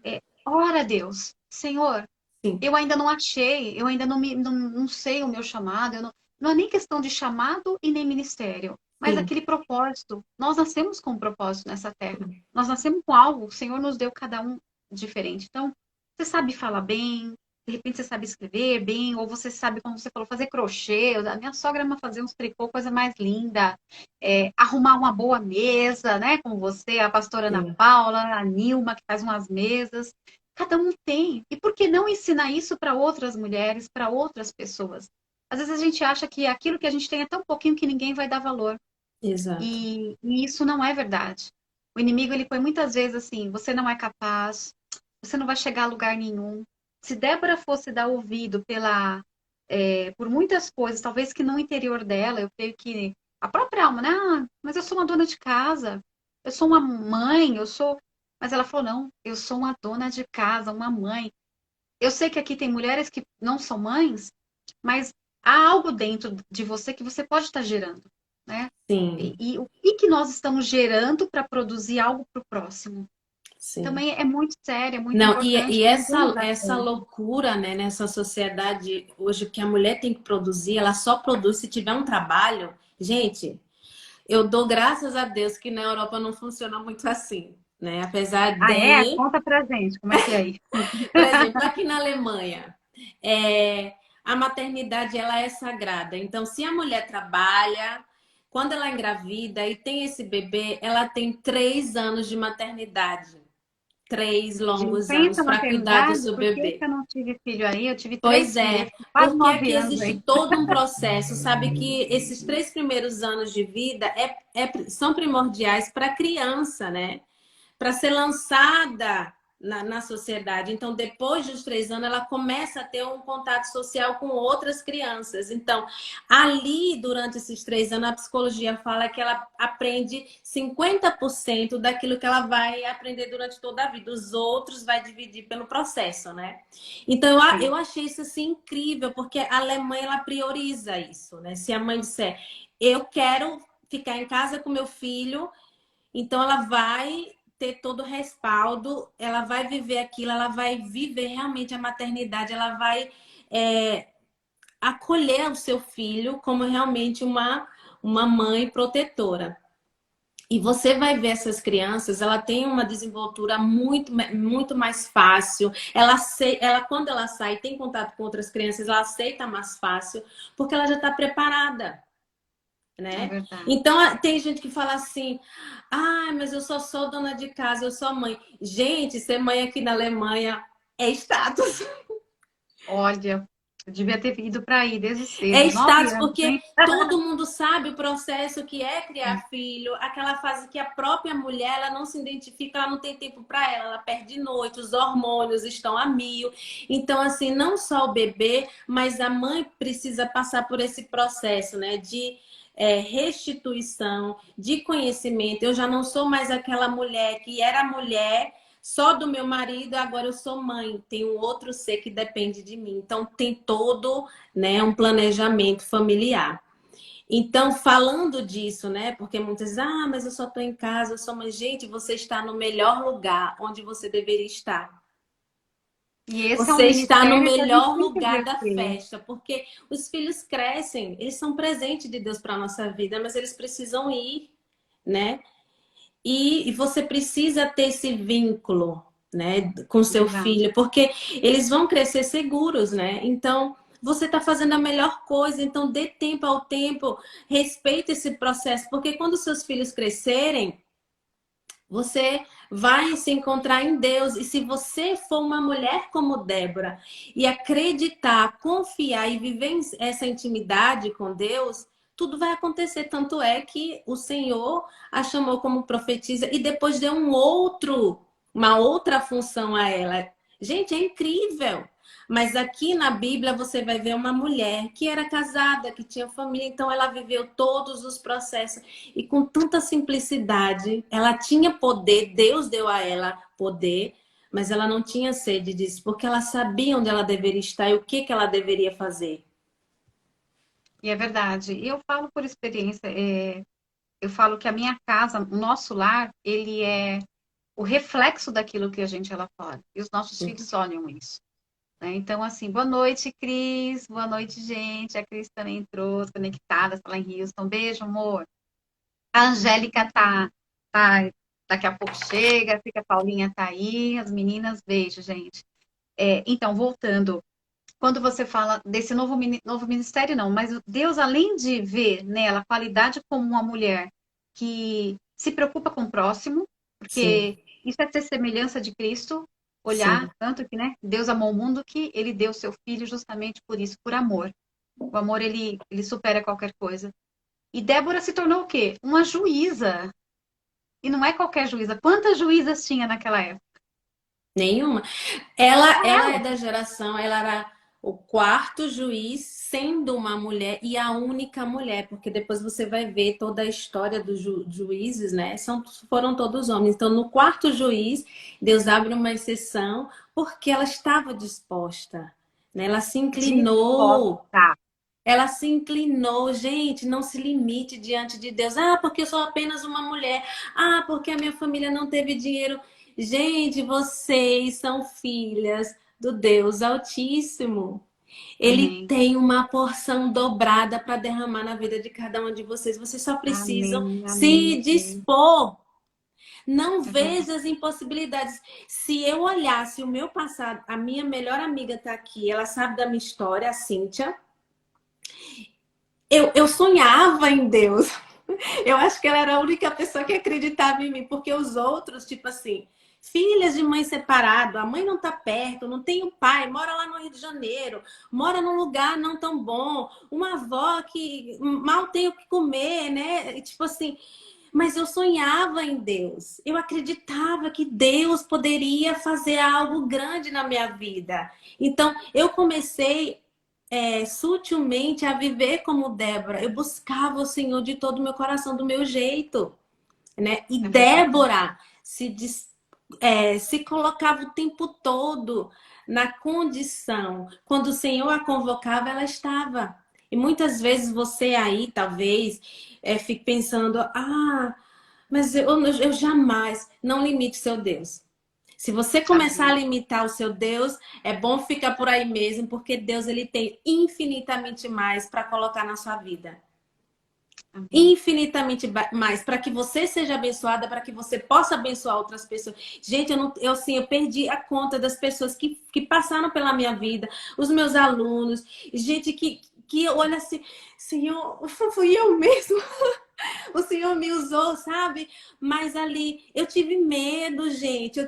Ora, Deus, Senhor, Sim. eu ainda não achei, eu ainda não sei o meu chamado, não é nem questão de chamado e nem ministério. Mas Sim, aquele propósito, nós nascemos com um propósito nessa terra. Nós nascemos com algo, o Senhor nos deu cada um diferente. Então, você sabe falar bem, de repente você sabe escrever bem, ou você sabe, como você falou, fazer crochê. A minha sogra ama fazer uns tricô, coisa mais linda. Arrumar uma boa mesa, né? Como você, a pastora Ana sim, Paula, a Nilma, que faz umas mesas. Cada um tem. E por que não ensinar isso para outras mulheres, para outras pessoas? Às vezes a gente acha que aquilo que a gente tem é tão pouquinho que ninguém vai dar valor. exato. E isso não é verdade. O inimigo ele põe muitas vezes assim: você não é capaz, você não vai chegar a lugar nenhum. Se Débora fosse dar ouvido por muitas coisas, talvez que no interior dela, eu creio que a própria alma, né? Ah, mas eu sou uma dona de casa, eu sou uma mãe, eu sou. Mas ela falou: não, eu sou uma dona de casa, uma mãe. Eu sei que aqui tem mulheres que não são mães, mas há algo dentro de você que você pode estar gerando, né? Sim, E o que que nós estamos gerando para produzir algo para o próximo? sim. Também é muito sério, é muito Não, e importante que ninguém dá essa conta. loucura, né, nessa sociedade hoje que a mulher tem que produzir, ela só produz se tiver um trabalho. Gente, eu dou graças a Deus que na Europa não funciona muito assim, né? Apesar Ah, é? de, Conta pra gente, como é que é aí? por exemplo, aqui na Alemanha, é, a maternidade ela é sagrada. Então, se a mulher trabalha, quando ela engravida e tem esse bebê, ela tem 3 anos de maternidade, 3 longos anos Licença para cuidar do maternidade, seu por que bebê. que eu não tive filho aí? Eu tive Pois três filhos, é, quase porque nove aqui anos existe aí. todo um processo, sabe que esses 3 primeiros anos de vida são primordiais para a criança, né? Para ser lançada na sociedade. Então, depois dos 3 anos, ela começa a ter um contato social com outras crianças. Então, ali, durante esses 3 anos, a psicologia fala que ela aprende 50% daquilo que ela vai aprender durante toda a vida. Os outros vai dividir pelo processo, né? Então, eu Sim. achei isso assim incrível, porque a Alemanha ela prioriza isso, né? Se a mãe disser, eu quero ficar em casa com meu filho, então ela vai ter todo o respaldo, ela vai viver aquilo, ela vai viver realmente a maternidade, ela vai é, acolher o seu filho como realmente uma mãe protetora. E você vai ver essas crianças, ela tem uma desenvoltura muito mais fácil. Ela, quando ela sai, tem contato com outras crianças, ela aceita mais fácil, porque ela já está preparada, É né? verdade. Então tem gente que fala assim: "Ah, mas eu só sou dona de casa, eu sou mãe". Gente, ser mãe aqui na Alemanha é status. Olha, eu devia ter ido para aí desde É cedo, 9 status anos, porque hein? todo mundo sabe o processo que é criar filho, aquela fase que a própria mulher ela não se identifica, ela não tem tempo para ela, ela perde noite, os hormônios estão a mil. Então, assim, não só o bebê, mas a mãe precisa passar por esse processo, né, de restituição, de conhecimento. Eu já não sou mais aquela mulher que era mulher só do meu marido, agora eu sou mãe, tem um outro ser que depende de mim. Então, tem todo, né, um planejamento familiar. Então, falando disso, né, porque muitas dizem, ah, mas eu só estou em casa, eu sou mãe. Gente, você está no melhor lugar onde você deveria estar. E esse é um Você está no ministério que a gente melhor tem que lugar da exercer. festa, porque os filhos crescem, eles são presente de Deus para a nossa vida, mas eles precisam ir, né? E você precisa ter esse vínculo, né, com seu Verdade. filho, porque eles vão crescer seguros, né? Então, você está fazendo a melhor coisa, então dê tempo ao tempo, respeite esse processo, porque quando seus filhos crescerem, você vai se encontrar em Deus. E se você for uma mulher como Débora e acreditar, confiar e viver essa intimidade com Deus, tudo vai acontecer. Tanto é que o Senhor a chamou como profetisa e depois deu uma outra função a ela. Gente, é incrível. Mas aqui na Bíblia você vai ver uma mulher que era casada, que tinha família, então ela viveu todos os processos e com tanta simplicidade. Ela tinha poder, Deus deu a ela poder, mas ela não tinha sede disso, porque ela sabia onde ela deveria estar e o que ela deveria fazer. E é verdade. E eu falo por experiência, eu falo que a minha casa, o nosso lar, ele é o reflexo daquilo que a gente é lá fora. E os nossos filhos olham isso. Né? Então, assim, boa noite, Cris. Boa noite, gente. A Cris também entrou, conectada, está lá em Houston. Beijo, amor. A Angélica tá, daqui a pouco chega, fica a Paulinha tá aí, as meninas, beijo, gente. Então, voltando, quando você fala desse novo ministério, não, mas Deus, além de ver nela a qualidade como uma mulher que se preocupa com o próximo, Sim, porque isso é ter semelhança de Cristo, olhar sim. tanto que, né, Deus amou o mundo que ele deu seu filho justamente por isso, por amor. O amor, ele supera qualquer coisa. E Débora se tornou o quê? Uma juíza. E não é qualquer juíza. Quantas juízas tinha naquela época? Nenhuma. Ela é Zero. da geração, ela era o quarto juiz, sendo uma mulher e a única mulher, porque depois você vai ver toda a história dos juízes, né? Foram todos homens. Então, no quarto juiz, Deus abre uma exceção porque ela estava disposta, né? Ela se inclinou. Disposta. Ela se inclinou, gente, não se limite diante de Deus. Ah, porque eu sou apenas uma mulher. Ah, porque a minha família não teve dinheiro. Gente, vocês são filhas do Deus Altíssimo. Ele Amém. tem uma porção dobrada para derramar na vida de cada um de vocês. Vocês só precisam Amém. se Amém. dispor. Não É verdade. veja as impossibilidades. Se eu olhasse o meu passado, a minha melhor amiga está aqui, ela sabe da minha história, a Cíntia. Eu sonhava em Deus. Eu acho que ela era a única pessoa que acreditava em mim, porque os outros, tipo assim, filhas de mãe separada, a mãe não tá perto, não tem o pai, mora lá no Rio de Janeiro, mora num lugar não tão bom, uma avó que mal tem o que comer, né? Tipo assim, mas eu sonhava em Deus. Eu acreditava que Deus poderia fazer algo grande na minha vida. Então, eu comecei sutilmente a viver como Débora. Eu buscava o Senhor de todo o meu coração, do meu jeito, né? E É verdade. Débora se colocava o tempo todo na condição. Quando o Senhor a convocava, ela estava. E muitas vezes você aí, talvez, fique pensando: ah, mas eu jamais. Não limite seu Deus. Se você começar a Amém. limitar o seu Deus, é bom ficar por aí mesmo, porque Deus ele tem infinitamente mais para colocar na sua vida. Amém. Infinitamente mais para que você seja abençoada, para que você possa abençoar outras pessoas. Gente, eu não, eu assim, eu perdi a conta das pessoas que passaram pela minha vida, os meus alunos, gente que olha assim, Senhor, fui eu mesmo. O Senhor me usou, sabe? Mas ali eu tive medo, gente.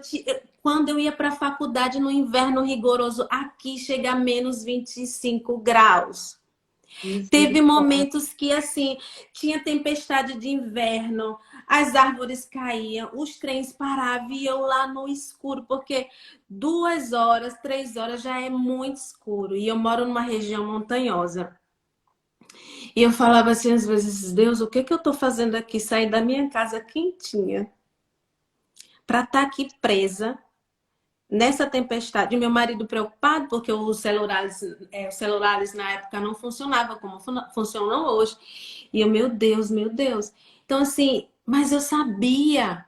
Quando eu ia para a faculdade no inverno rigoroso, aqui chega a menos 25 graus. Teve Misericórdia. momentos que, assim, tinha tempestade de inverno, as árvores caíam, os trens paravam e eu lá no escuro, porque 2 horas, 3 horas já é muito escuro. E eu moro numa região montanhosa. E eu falava assim às vezes, Deus, o que que eu tô fazendo aqui? Sair da minha casa quentinha para estar aqui presa nessa tempestade. E meu marido preocupado porque os celulares na época não funcionavam como funcionam hoje. E eu, meu Deus, meu Deus. Então assim, mas eu sabia,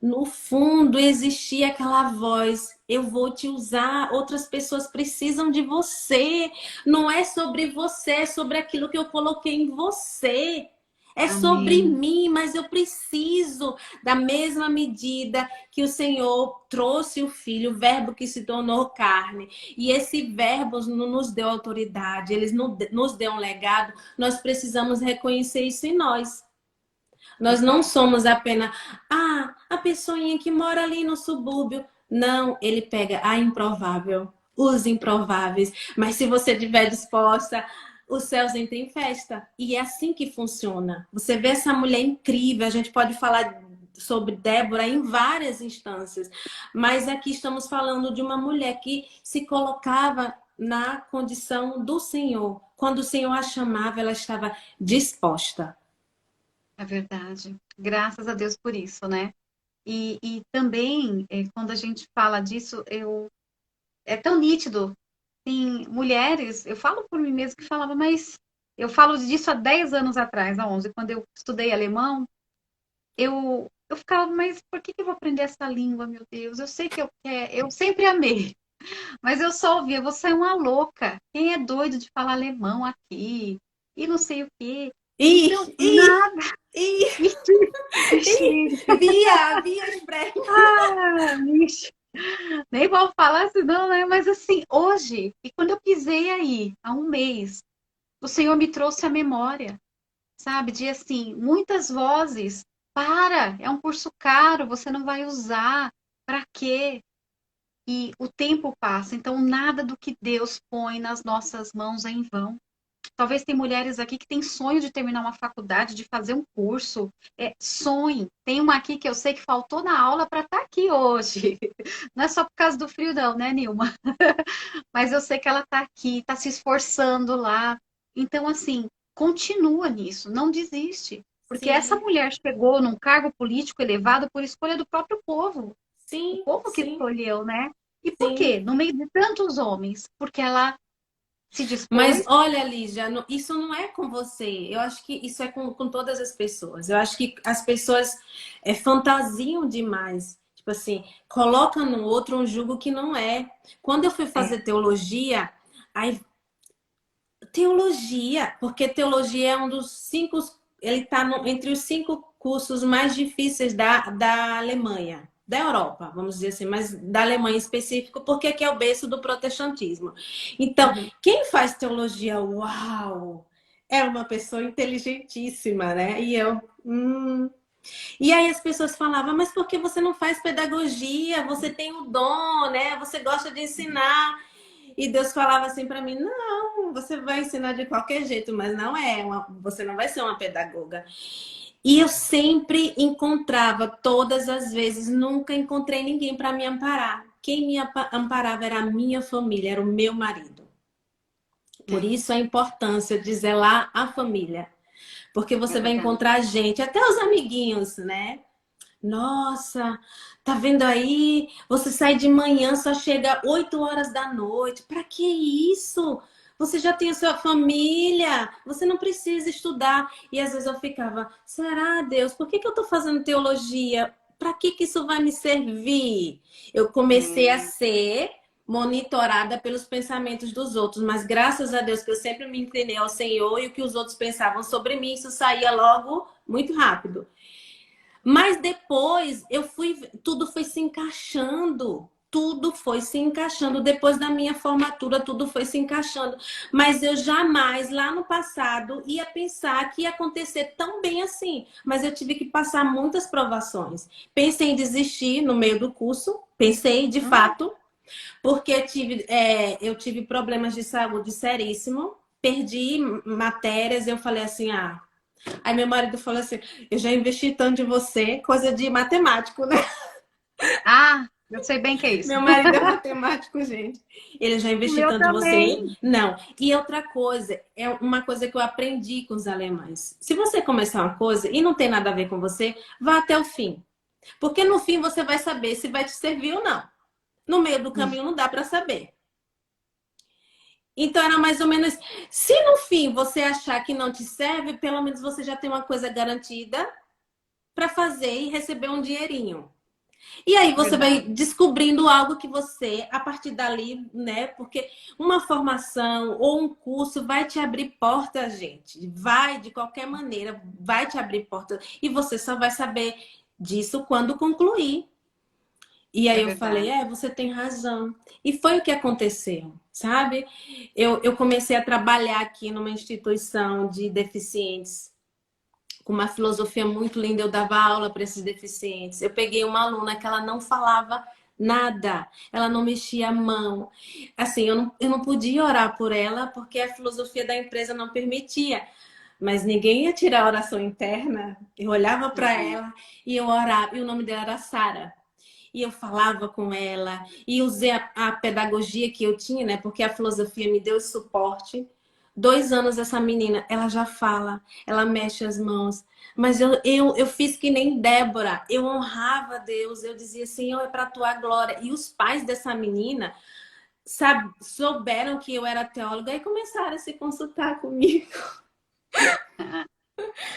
no fundo existia aquela voz: eu vou te usar, outras pessoas precisam de você. Não é sobre você, é sobre aquilo que eu coloquei em você. É sobre Amém. mim, mas eu preciso da mesma medida que o Senhor trouxe o Filho, o Verbo que se tornou carne. E esse Verbo não nos deu autoridade, ele nos deu um legado. Nós precisamos reconhecer isso em nós. É Nós não verdade. somos apenas, a pessoinha que mora ali no subúrbio. Não, ele pega a improvável, os improváveis. Mas se você estiver disposta, os céus entram em festa. E é assim que funciona. Você vê essa mulher incrível, a gente pode falar sobre Débora em várias instâncias, mas aqui estamos falando de uma mulher que se colocava na condição do Senhor. Quando o Senhor a chamava, ela estava disposta. É verdade. Graças a Deus por isso, né? E também, quando a gente fala disso, é tão nítido. Tem mulheres, eu falo por mim mesmo que falava, mas eu falo disso há 10 anos atrás, há 11, quando eu estudei alemão, eu ficava, mas por que que eu vou aprender essa língua, meu Deus? Eu sei que eu quero, eu sempre amei, mas eu só ouvia, você é uma louca. Quem é doido de falar alemão aqui? E não sei o quê. Então, Ih, ih, nada. ih, Mentira, ih, mentira. Bia Express. Ah, vixe. Nem vou falar assim, não, né? Mas assim, hoje, e quando eu pisei aí, há um mês, o Senhor me trouxe a memória, sabe? De assim, muitas vozes. Para, é um curso caro, você não vai usar. Para quê? E o tempo passa, então nada do que Deus põe nas nossas mãos é em vão. Talvez tem mulheres aqui que têm sonho de terminar uma faculdade, de fazer um curso. Sonho. Tem uma aqui que eu sei que faltou na aula para estar aqui hoje. Não é só por causa do frio, não, né, Nilma? Mas eu sei que ela está aqui, está se esforçando lá. Então, assim, continua nisso, não desiste. Porque essa Sim, mulher chegou num cargo político elevado por escolha do próprio povo. O sim, povo que sim, escolheu, né? E por sim. quê? No meio de tantos homens? Porque ela se Mas dispôs. olha, Lígia, isso não é com você. Eu acho que isso é com todas as pessoas. Eu acho que as pessoas fantasiam demais. Tipo assim, colocam no outro um jugo que não é. Quando eu fui É, fazer teologia, aí teologia, porque teologia é um dos cinco, ele está entre os cinco cursos mais difíceis da Alemanha, da Europa, vamos dizer assim, mas da Alemanha em específico, porque aqui é o berço do protestantismo. Então, uhum. quem faz teologia, uau, é uma pessoa inteligentíssima, né? E eu, E aí as pessoas falavam, mas por que você não faz pedagogia? Você tem o dom, né? Você gosta de ensinar. E Deus falava assim para mim: não, você vai ensinar de qualquer jeito, mas não é você não vai ser uma pedagoga. E eu sempre encontrava, todas as vezes, nunca encontrei ninguém para me amparar. Quem me amparava era a minha família, era o meu marido. Por É, isso a importância de zelar a família. Porque é você vai verdade. encontrar gente, até os amiguinhos, né? Nossa, tá vendo aí? Você sai de manhã, só chega 8 horas da noite. Para que isso? Você já tem a sua família, você não precisa estudar. E às vezes eu ficava, será, Deus, por que que eu tô fazendo teologia? Para que que isso vai me servir? Eu comecei a É, ser monitorada pelos pensamentos dos outros, mas graças a Deus que eu sempre me inclinei ao Senhor e o que os outros pensavam sobre mim, isso saía logo muito rápido. Mas depois eu fui, tudo foi se encaixando. Tudo foi se encaixando. Depois da minha formatura, tudo foi se encaixando. Mas eu jamais, lá no passado, ia pensar que ia acontecer tão bem assim. Mas eu tive que passar muitas provações. Pensei em desistir no meio do curso. Pensei, de hum, fato, porque eu tive problemas de saúde seríssimo. Perdi matérias. Eu falei assim: ah, aí meu marido falou assim: eu já investi tanto em você, coisa de matemático, né? ah, eu sei bem que é isso. Meu marido é matemático, gente. Ele já O investiu meu tanto em você. também. Não. E outra coisa, é uma coisa que eu aprendi com os alemães. Se você começar uma coisa e não tem nada a ver com você, vá até o fim. Porque no fim você vai saber se vai te servir ou não. No meio do caminho não dá para saber. Então era mais ou menos, se no fim você achar que não te serve, pelo menos você já tem uma coisa garantida para fazer e receber um dinheirinho. E aí você vai Verdade. descobrindo algo que você, a partir dali, né? Porque uma formação ou um curso vai te abrir portas, gente. Vai, de qualquer maneira, vai te abrir portas. E você só vai saber disso quando concluir. E aí É eu falei, verdade. você tem razão. E foi o que aconteceu, sabe? Eu comecei a trabalhar aqui numa instituição de deficientes com uma filosofia muito linda. Eu dava aula para esses deficientes. Eu peguei uma aluna que ela não falava nada, ela não mexia a mão. Assim, eu não podia orar por ela porque a filosofia da empresa não permitia. Mas ninguém ia tirar a oração interna. Eu olhava para Uhum. ela e eu orava, e o nome dela era Sara. E eu falava com ela e usei a pedagogia que eu tinha, né? Porque a filosofia me deu esse suporte. 2 anos essa menina, ela já fala, ela mexe as mãos. Mas eu fiz que nem Débora, eu honrava Deus, eu dizia, Senhor, é para a tua glória. E os pais dessa menina souberam que eu era teóloga e começaram a se consultar comigo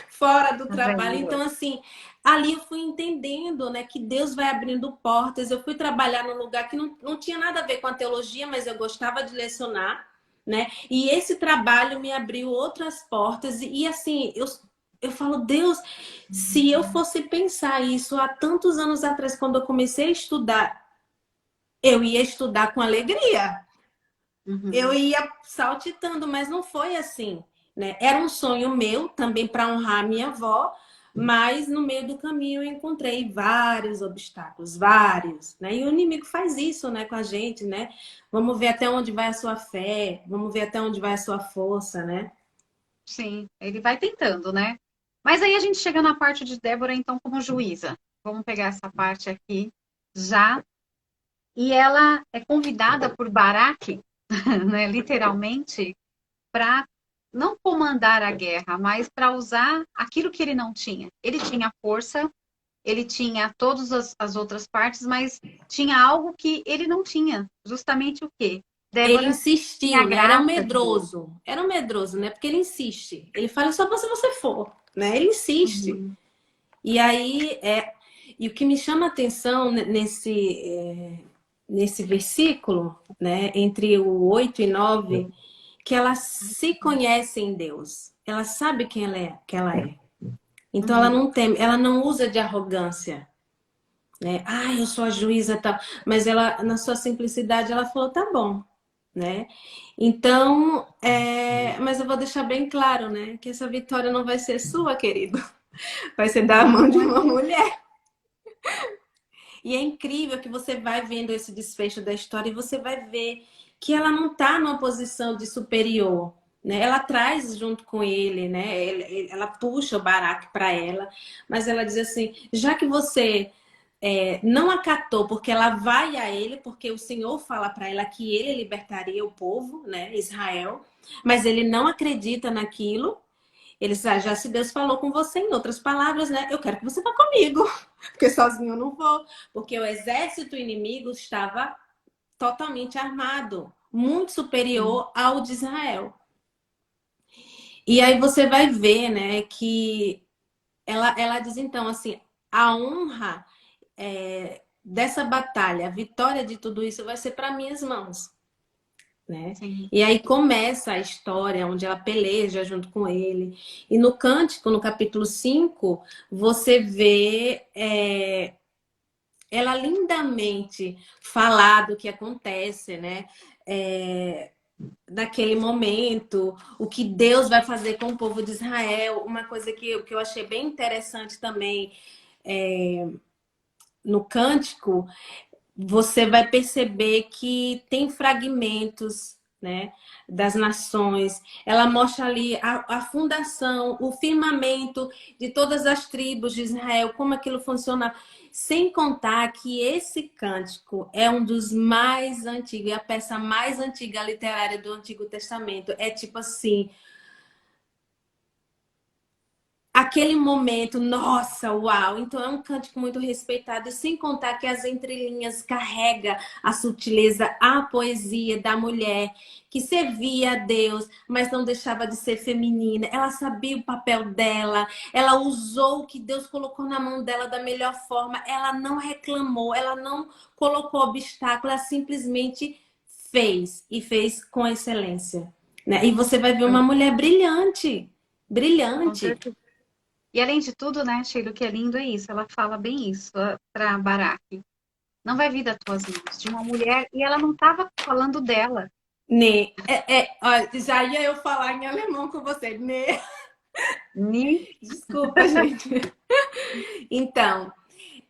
fora do Tá trabalho. vendo? Então, assim, ali eu fui entendendo, né, que Deus vai abrindo portas. Eu fui trabalhar num lugar que não tinha nada a ver com a teologia, mas eu gostava de lecionar. né? E esse trabalho me abriu outras portas e assim, eu falo, Deus, se eu fosse pensar isso há tantos anos atrás, quando eu comecei a estudar, eu ia estudar com alegria. Eu Uhum. ia saltitando, mas não foi assim, né? Era um sonho meu também para honrar a minha avó, mas no meio do caminho eu encontrei vários obstáculos, vários, né? E o inimigo faz isso, né, com a gente, né? Vamos ver até onde vai a sua fé, vamos ver até onde vai a sua força, né? Sim, ele vai tentando, né? Mas aí a gente chega na parte de Débora, então, como juíza. Vamos pegar essa parte aqui já. E ela é convidada por Baraque, né, literalmente, para não comandar a guerra, mas para usar aquilo que ele não tinha. Ele tinha força, ele tinha todas as outras partes, mas tinha algo que ele não tinha. Justamente o quê? Ele Débora tinha a insistiu, né? graça de Deus. Era um medroso, né? Porque ele insiste. Ele fala só se você for, né? Ele insiste. Uhum. E aí e o que me chama a atenção nesse versículo, né, entre o 8 e 9, que ela se conhece em Deus. Ela sabe quem ela é. Então ela Uhum. não tem, ela não usa de arrogância, né? Ah, eu sou a juíza e tal, mas ela na sua simplicidade ela falou, tá bom, né? Então, mas eu vou deixar bem claro, né, que essa vitória não vai ser sua, querido. Vai ser da mão de Não é uma mesmo? mulher. E é incrível que você vai vendo esse desfecho da história e você vai ver que ela não está numa posição de superior, né? Ela traz junto com ele, né? Ela puxa o Baraque para ela, mas ela diz assim: já que você não acatou, porque ela vai a ele, porque o Senhor fala para ela que ele libertaria o povo, né? Israel, mas ele não acredita naquilo. Ele diz, já se Deus falou com você, em outras palavras, né? Eu quero que você vá comigo, porque sozinho eu não vou. Porque o exército inimigo estava totalmente armado, muito Sim. superior ao de Israel. E aí você vai ver, né, que ela diz então assim, a honra dessa batalha, a vitória de tudo isso vai ser para minhas mãos. Né? Sim. E aí começa a história onde ela peleja junto com ele. E no Cântico, no capítulo 5 você vê ela lindamente falar do que acontece, né? Daquele momento, o que Deus vai fazer com o povo de Israel. Uma coisa que eu achei bem interessante também no Cântico, você vai perceber que tem fragmentos, né, das nações. Ela mostra ali a fundação, o firmamento de todas as tribos de Israel, como aquilo funciona. Sem contar que esse cântico é um dos mais antigos, é a peça mais antiga literária do Antigo Testamento. É tipo assim, aquele momento, nossa, uau! Então é um cântico muito respeitado, e sem contar que as entrelinhas carrega a sutileza, a poesia da mulher que servia a Deus, mas não deixava de ser feminina. Ela sabia o papel dela, ela usou o que Deus colocou na mão dela da melhor forma. Ela não reclamou, ela não colocou obstáculo, ela simplesmente fez e fez com excelência, né? E você vai ver uma mulher brilhante, Com brilhante. certeza. E além de tudo, né, Sheila, o que é lindo é isso. Ela fala bem isso para Baraque. Não vai vir das tuas mãos, de uma mulher, e ela não estava falando dela. Ne. Olha, já ia eu falar em alemão com você. Ne. Ni, Desculpa, gente. Então,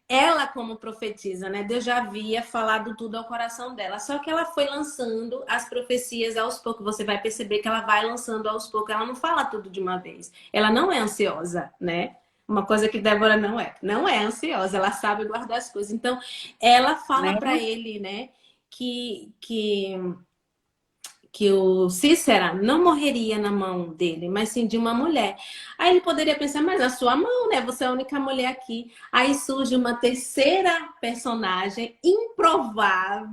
ela como profetisa, né? Deus já havia falado tudo ao coração dela. Só que ela foi lançando as profecias aos poucos. Você vai perceber que ela vai lançando aos poucos. Ela não fala tudo de uma vez. Ela não é ansiosa, né? Uma coisa que Débora não é. Não é ansiosa. Ela sabe guardar as coisas. Então, ela fala né? para ele, né? Que o Cícera não morreria na mão dele, mas sim de uma mulher. Aí ele poderia pensar, mas a sua mão, né? Você é a única mulher aqui. Aí surge uma terceira personagem improvável,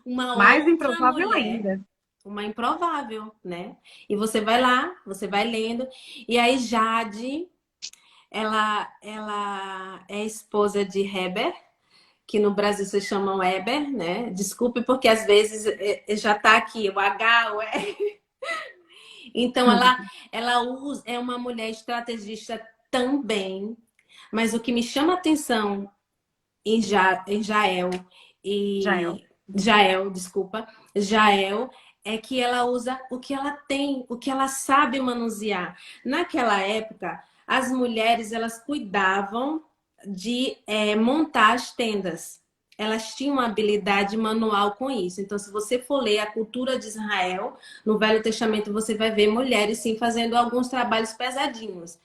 uma Mais outra improvável mulher, ainda. uma improvável, né? E você vai lá, você vai lendo, e aí Jade, ela é esposa de Heber, que no Brasil se chamam Weber, né? Desculpe, porque às vezes já está aqui o H, o E. Então, ela usa, é uma mulher estrategista também, mas o que me chama a atenção em Jael Jael. e Jael, desculpa, Jael é que ela usa o que ela tem, o que ela sabe manusear. Naquela época, as mulheres elas cuidavam de montar as tendas. Elas tinham uma habilidade manual com isso. Então, se você for ler a cultura de Israel, no Velho Testamento, você vai ver mulheres sim fazendo alguns trabalhos pesadinhos.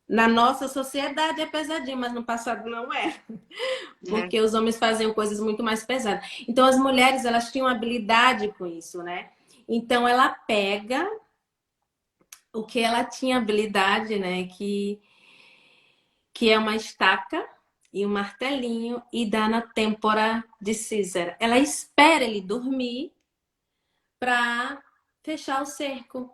Na nossa sociedade é pesadinho, mas no passado não é, É, porque os homens faziam coisas muito mais pesadas. Então as mulheres elas tinham habilidade com isso, né? Então ela pega o que ela tinha habilidade, né? Que é uma estaca e um martelinho e dá na têmpora de Císara. Ela espera ele dormir para fechar o cerco,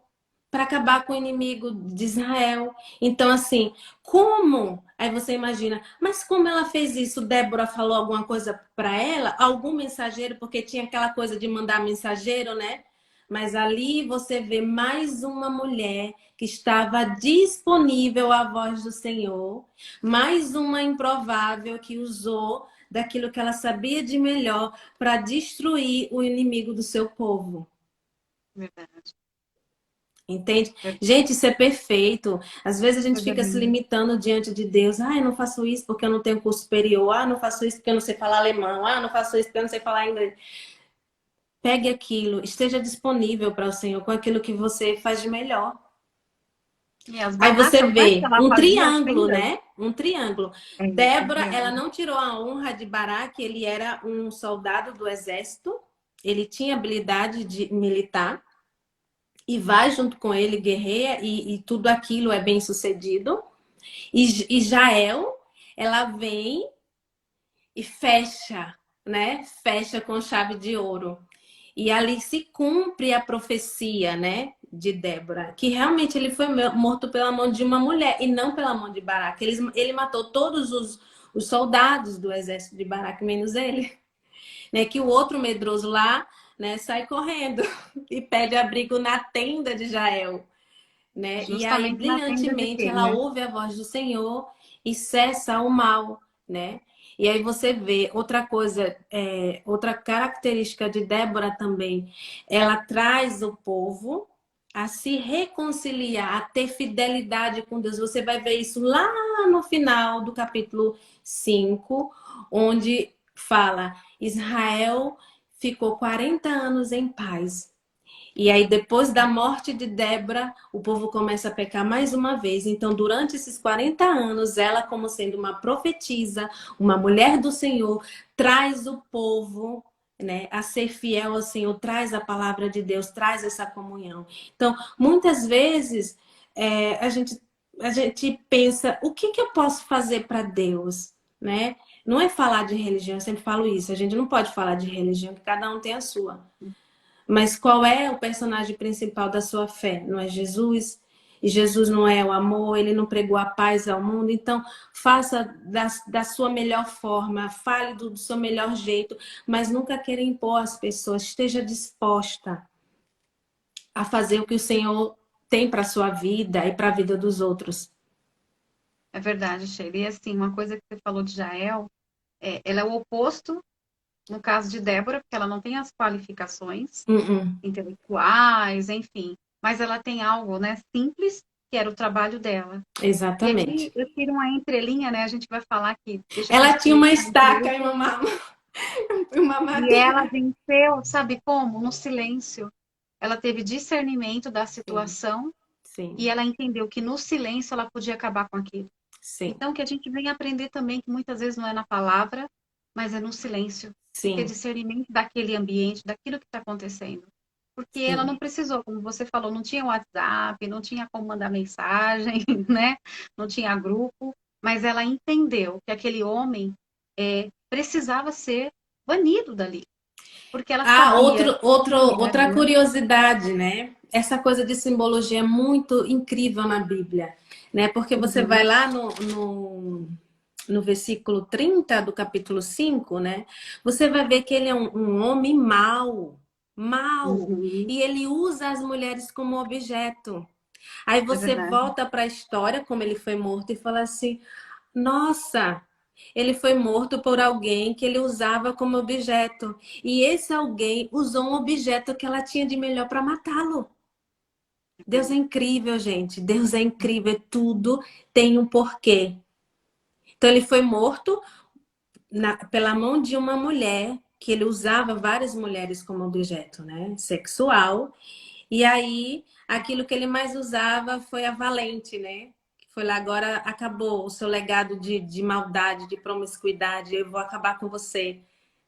para acabar com o inimigo de Israel. Então, assim, como? Aí você imagina, mas como ela fez isso? Débora falou alguma coisa para ela? Algum mensageiro? Porque tinha aquela coisa de mandar mensageiro, né? Mas ali você vê mais uma mulher que estava disponível à voz do Senhor, mais uma improvável que usou daquilo que ela sabia de melhor para destruir o inimigo do seu povo. verdade. Entende? Verdade. Gente, isso é perfeito. Às vezes a gente Coisa fica se linda. limitando diante de Deus. Ah, eu não faço isso porque eu não tenho curso superior. Ah, eu não faço isso porque eu não sei falar alemão. Ah, eu não faço isso porque eu não sei falar inglês. Pegue aquilo, esteja disponível para o Senhor com aquilo que você faz de melhor. E as Aí você barracas, né, que vê ela um fazia, as triângulo, tendas. né? Um triângulo. É, Débora, ela compreendo. não tirou a honra de Baraque, ele era um soldado do exército, ele tinha habilidade de militar. E vai junto com ele, guerreia, e tudo aquilo é bem sucedido. E Jael, ela vem e fecha, né? Fecha com chave de ouro. E ali se cumpre a profecia, né? De Débora, que realmente ele foi morto pela mão de uma mulher e não pela mão de Baraque. Ele matou todos os soldados do exército de Baraque, menos ele. Né? Que o outro medroso lá, né, sai correndo e pede abrigo na tenda de Jael. Né? E aí, Justamente na tenda de brilhantemente, quem, ela né? ouve a voz do Senhor e cessa o mal, né? E aí você vê outra coisa, outra característica de Débora também, ela traz o povo a se reconciliar, a ter fidelidade com Deus. Você vai ver isso lá no final do capítulo 5, onde fala: Israel ficou 40 anos em paz. E aí, depois da morte de Débora, o povo começa a pecar mais uma vez. Então, durante esses 40 anos, ela, como sendo uma profetisa, uma mulher do Senhor, traz o povo, né, a ser fiel ao Senhor, traz a palavra de Deus, traz essa comunhão. Então, muitas vezes, a gente pensa, o que que eu posso fazer para Deus, né? Não é falar de religião, eu sempre falo isso, a gente não pode falar de religião, porque cada um tem a sua. Mas qual é o personagem principal da sua fé? Não é Jesus? E Jesus não é o amor, ele não pregou a paz ao mundo. Então, faça da sua melhor forma, fale do seu melhor jeito, mas nunca queira impor às pessoas. Esteja disposta a fazer o que o Senhor tem para a sua vida e para a vida dos outros. É verdade, Sheila. E assim, uma coisa que você falou de Jael, ela é o oposto no caso de Débora, porque ela não tem as qualificações Uh-uh. intelectuais, enfim, mas ela tem algo, né, simples, que era o trabalho dela. E aqui Exatamente. eu tiro uma entrelinha, né? A gente vai falar que deixa Ela tinha uma construir estaca e uma e ela madeira. venceu, sabe como? No silêncio. Ela teve discernimento da Sim, situação e sim, ela entendeu que no silêncio ela podia acabar com aquilo. sim, Então, que a gente vem aprender também que muitas vezes não é na palavra, mas é no silêncio. E ter sim, discernimento daquele ambiente, daquilo que está acontecendo. Porque ela sim. não precisou, como você falou, não tinha WhatsApp, não tinha como mandar mensagem, né? Não tinha grupo, mas ela entendeu que aquele homem precisava ser banido dali. Porque ela Ah, sabia quem ele outra era. curiosidade, né? Essa coisa de simbologia é muito incrível na Bíblia, né? Porque você vai Uhum. lá no no versículo 30 do capítulo 5, né? Você vai ver que ele é um homem mau, mau, Uhum, e ele usa as mulheres como objeto. Aí é você verdade. volta para a história, como ele foi morto, e fala assim: nossa, ele foi morto por alguém que ele usava como objeto. E esse alguém usou um objeto que ela tinha de melhor para matá-lo. Deus é incrível, gente. Deus é incrível. Tudo tem um porquê. Então ele foi morto pela mão de uma mulher, que ele usava várias mulheres como objeto, né? Sexual. E aí, aquilo que ele mais usava foi a valente, né? Foi lá, agora acabou o seu legado de maldade, de promiscuidade, eu vou acabar com você.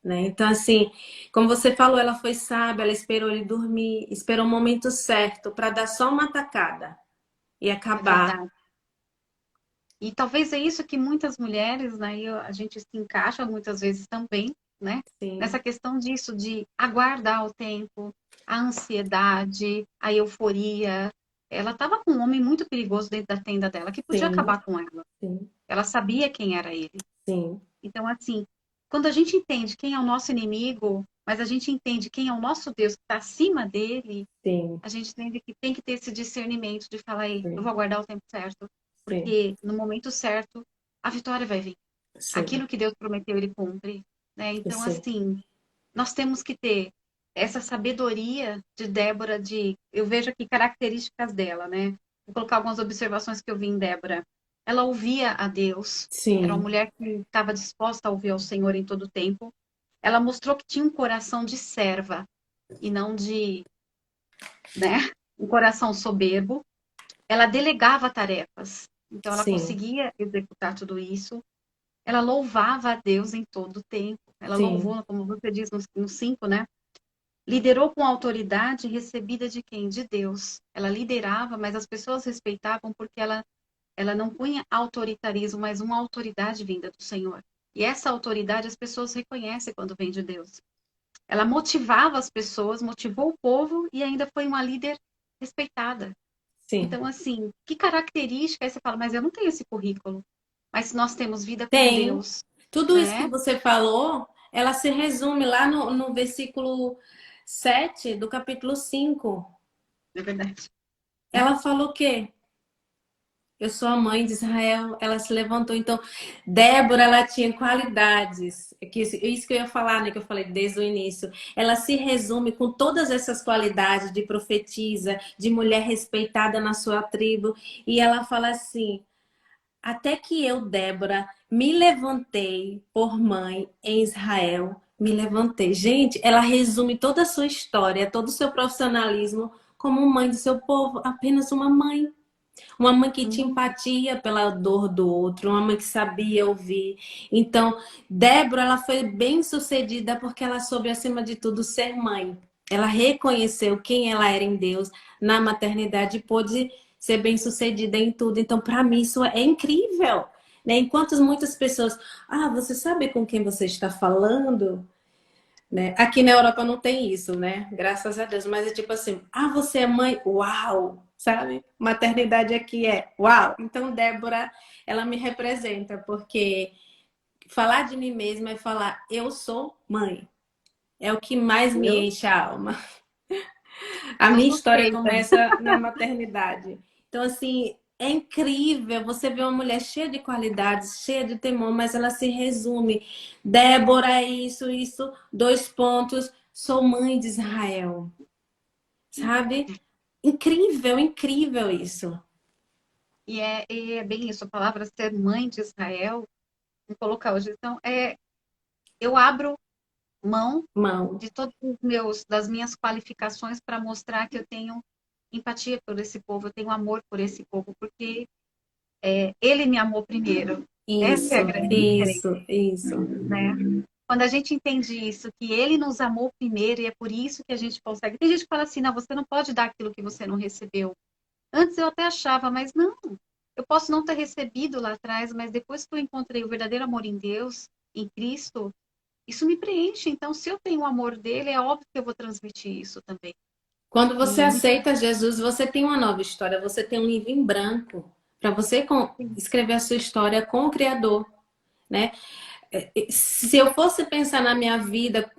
Né? Então, assim, como você falou, ela foi sábia, ela esperou ele dormir, esperou o momento certo para dar só uma tacada e É acabar. verdade. E talvez é isso que muitas mulheres, né, a gente se encaixa muitas vezes também, né? Nessa Sim, questão disso, de aguardar o tempo, a ansiedade, a euforia. Ela estava com um homem muito perigoso dentro da tenda dela, que podia sim, acabar com ela. sim, Ela sabia quem era ele. sim, Então, assim, quando a gente entende quem é o nosso inimigo, mas a gente entende quem é o nosso Deus que está acima dele, sim, a gente entende que tem que ter esse discernimento de falar, aí, eu sim, vou aguardar o tempo certo, sim, porque no momento certo a vitória vai vir. sim, Aquilo que Deus prometeu, ele cumpre, né? eu Então, sei. assim, nós temos que ter essa sabedoria de Débora, eu vejo aqui características dela, né? Vou colocar algumas observações que eu vi em Débora. Ela ouvia a Deus, era uma Sim, mulher que estava disposta a ouvir ao Senhor em todo o tempo. Ela mostrou que tinha um coração de serva e não de, né, um coração soberbo. Ela delegava tarefas, então ela sim, conseguia executar tudo isso. Ela louvava a Deus em todo o tempo. Ela sim, louvou, como você diz no 5, né? Liderou com autoridade recebida de quem? De Deus. Ela liderava, mas as pessoas respeitavam porque ela não punha autoritarismo, mas uma autoridade vinda do Senhor. E essa autoridade as pessoas reconhecem quando vem de Deus. Ela motivava as pessoas, motivou o povo e ainda foi uma líder respeitada. sim. Então, assim, que característica? Aí você fala, mas eu não tenho esse currículo. Mas se nós temos vida com Tem. Deus, Tudo isso que né? você falou, ela se resume lá no versículo 7 do capítulo 5. É verdade. Ela falou o quê? Eu sou a mãe de Israel. Ela se levantou. Então, Débora, ela tinha qualidades. Isso que eu ia falar, né? Que eu falei desde o início. Ela se resume com todas essas qualidades de profetisa, de mulher respeitada na sua tribo. E ela fala assim: até que eu, Débora, me levantei por mãe em Israel, me levantei. Gente, ela resume toda a sua história, todo o seu profissionalismo como mãe do seu povo, apenas uma mãe. Uma mãe que tinha Hum, empatia pela dor do outro, uma mãe que sabia ouvir. Então, Débora, ela foi bem sucedida porque ela soube, acima de tudo, ser mãe. Ela reconheceu quem ela era em Deus na maternidade e pôde ser bem sucedida em tudo. Então, para mim, isso é incrível. Né? Enquanto muitas pessoas, você sabe com quem você está falando? Né? Aqui na Europa não tem isso, né? Graças a Deus. Mas é tipo assim, você é mãe? Uau! Sabe? Maternidade aqui é uau! Então, Débora, ela me representa, porque falar de mim mesma é falar, eu sou mãe. É o que mais me eu enche a alma. A tô minha história suspeita. começa na maternidade. Então, assim, é incrível você ver uma mulher cheia de qualidades, cheia de temor, mas ela se resume. Débora, é isso, dois pontos. Sou mãe de Israel. Sabe? Incrível, incrível isso. E é bem isso, a palavra ser mãe de Israel, vou colocar hoje. Então, eu abro mão Mão. de das minhas qualificações para mostrar que eu tenho empatia por esse povo, eu tenho amor por esse povo, porque ele me amou primeiro. Essa é a Isso, grande diferença, isso, isso. né? Quando a gente entende isso, que ele nos amou primeiro e é por isso que a gente consegue. Tem gente que fala assim, não, você não pode dar aquilo que você não recebeu. Antes eu até achava, mas não. Eu posso não ter recebido lá atrás, mas depois que eu encontrei o verdadeiro amor em Deus, em Cristo, isso me preenche. Então, se eu tenho o amor dele, é óbvio que eu vou transmitir isso também. Quando você E muito aceita Jesus, você tem uma nova história, você tem um livro em branco para você escrever a sua história com o Criador. né? Se eu fosse pensar na minha vida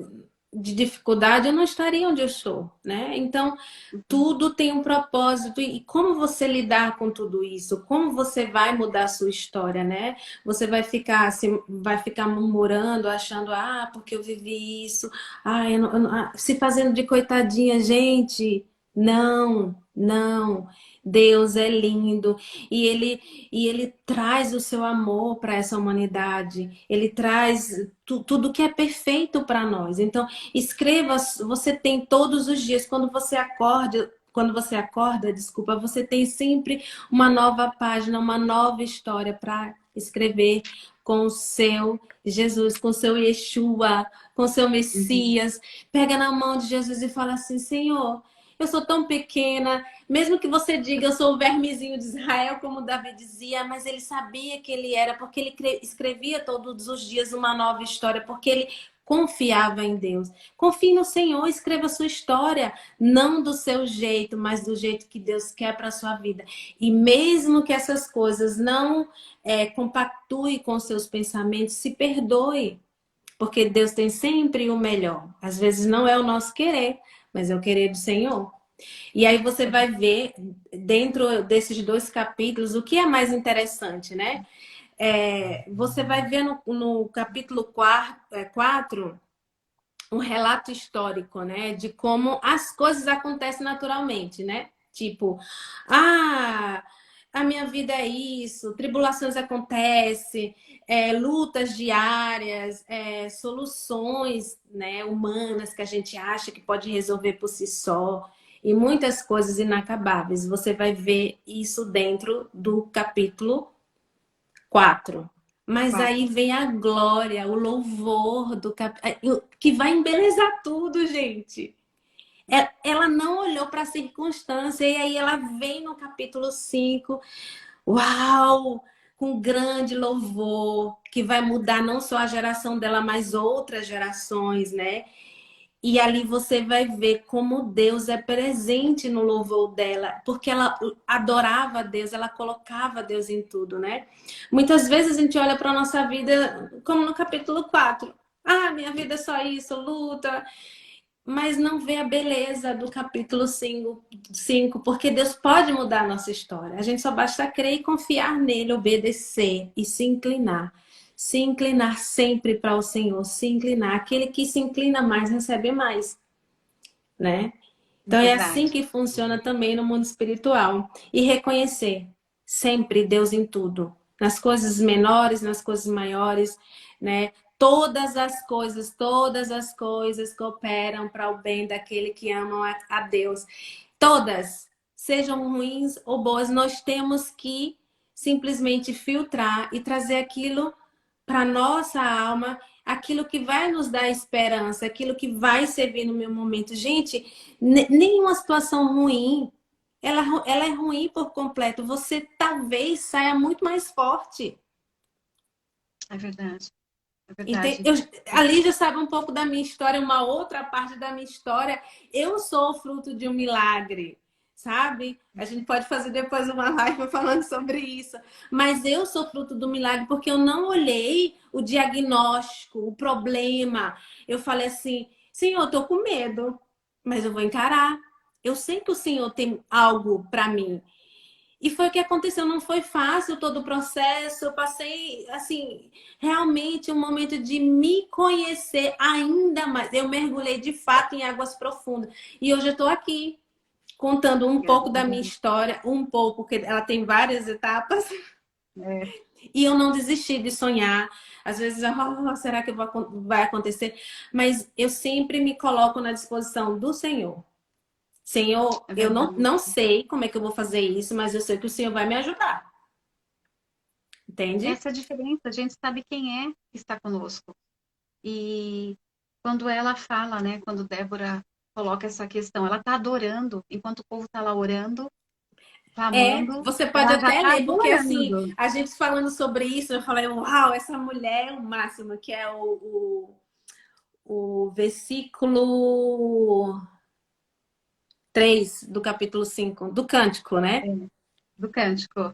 de dificuldade, eu não estaria onde eu estou, né? Então, Uhum. tudo tem um propósito. E como você lidar com tudo isso? Como você vai mudar a sua história, né? Você vai ficar assim, vai ficar murmurando, achando, ah, porque eu vivi isso, ah, se fazendo de coitadinha, gente. Não, não. Deus é lindo e ele traz o seu amor para essa humanidade. Ele traz tudo que é perfeito para nós. Então, escreva, você tem todos os dias, quando você acorda, desculpa, você tem sempre uma nova página, uma nova história para escrever com o seu Jesus, com o seu Yeshua, com o seu Uhum. Messias. Pega na mão de Jesus e fala assim: Senhor, eu sou tão pequena, mesmo que você diga eu sou o vermezinho de Israel, como Davi dizia, mas ele sabia que ele era, porque ele escrevia todos os dias uma nova história, porque ele confiava em Deus. Confie no Senhor, escreva a sua história, não do seu jeito, mas do jeito que Deus quer para a sua vida. E mesmo que essas coisas não compactuem com seus pensamentos, se perdoe, porque Deus tem sempre o melhor. Às vezes não é o nosso querer, mas é o querer do Senhor. E aí você É vai verdade. ver, dentro desses dois capítulos, o que é mais interessante, né? Você vai ver no capítulo 4 um relato histórico, né? De como as coisas acontecem naturalmente, né? Tipo, ah, a minha vida é isso, tribulações acontecem, lutas diárias, soluções, né, humanas que a gente acha que pode resolver por si só, e muitas coisas inacabáveis. Você vai ver isso dentro do capítulo 4. Mas aí Quatro. vem a glória, o louvor que vai embelezar tudo, gente. Ela não olhou para a circunstância, e aí ela vem no capítulo 5, uau, com grande louvor, que vai mudar não só a geração dela, mas outras gerações, né? E ali você vai ver como Deus é presente no louvor dela, porque ela adorava Deus, ela colocava Deus em tudo, né? Muitas vezes a gente olha para a nossa vida, como no capítulo 4. Ah, minha vida é só isso, luta, mas não vê a beleza do capítulo 5, porque Deus pode mudar a nossa história. A gente só basta crer e confiar nele, obedecer e se inclinar. Se inclinar sempre para o Senhor, se inclinar. Aquele que se inclina mais recebe mais, né? É Então é assim verdade. que funciona também no mundo espiritual. E reconhecer sempre Deus em tudo, nas coisas menores, nas coisas maiores, né? Todas as coisas cooperam para o bem daquele que amam a Deus. Todas, sejam ruins ou boas, nós temos que simplesmente filtrar e trazer aquilo para nossa alma, aquilo que vai nos dar esperança, aquilo que vai servir no meu momento. Gente, nenhuma situação ruim, ela é ruim por completo. Você talvez saia muito mais forte. É verdade. É Ente- verdade. Eu, a Lígia sabe um pouco da minha história, uma outra parte da minha história. Eu sou fruto de um milagre, sabe? A gente pode fazer depois uma live falando sobre isso. Mas eu sou fruto do milagre porque eu não olhei o diagnóstico, o problema. Eu falei assim, Senhor, eu tô com medo, mas eu vou encarar. Eu sei que o Senhor tem algo para mim. E foi o que aconteceu, não foi fácil todo o processo. Eu passei, assim, realmente um momento de me conhecer ainda mais. Eu mergulhei de fato em águas profundas. E hoje eu estou aqui contando um pouco da minha história, um pouco, porque ela tem várias etapas. É, E eu não desisti de sonhar. Às vezes, será que vai acontecer? Mas eu sempre me coloco na disposição do Senhor. Senhor, é eu verdade. não sei como é que eu vou fazer isso, mas eu sei que o Senhor vai me ajudar. Entende? Essa é a diferença. A gente sabe quem é que está conosco. E quando ela fala, né? Quando Débora coloca essa questão, ela está adorando, enquanto o povo está lá orando, clamando, Você pode ela já até está ler, porque assim, adorando. a gente falando sobre isso, eu falei, uau, essa mulher é o máximo, que é o versículo 3 do capítulo 5 do Cântico, né? É, do cântico.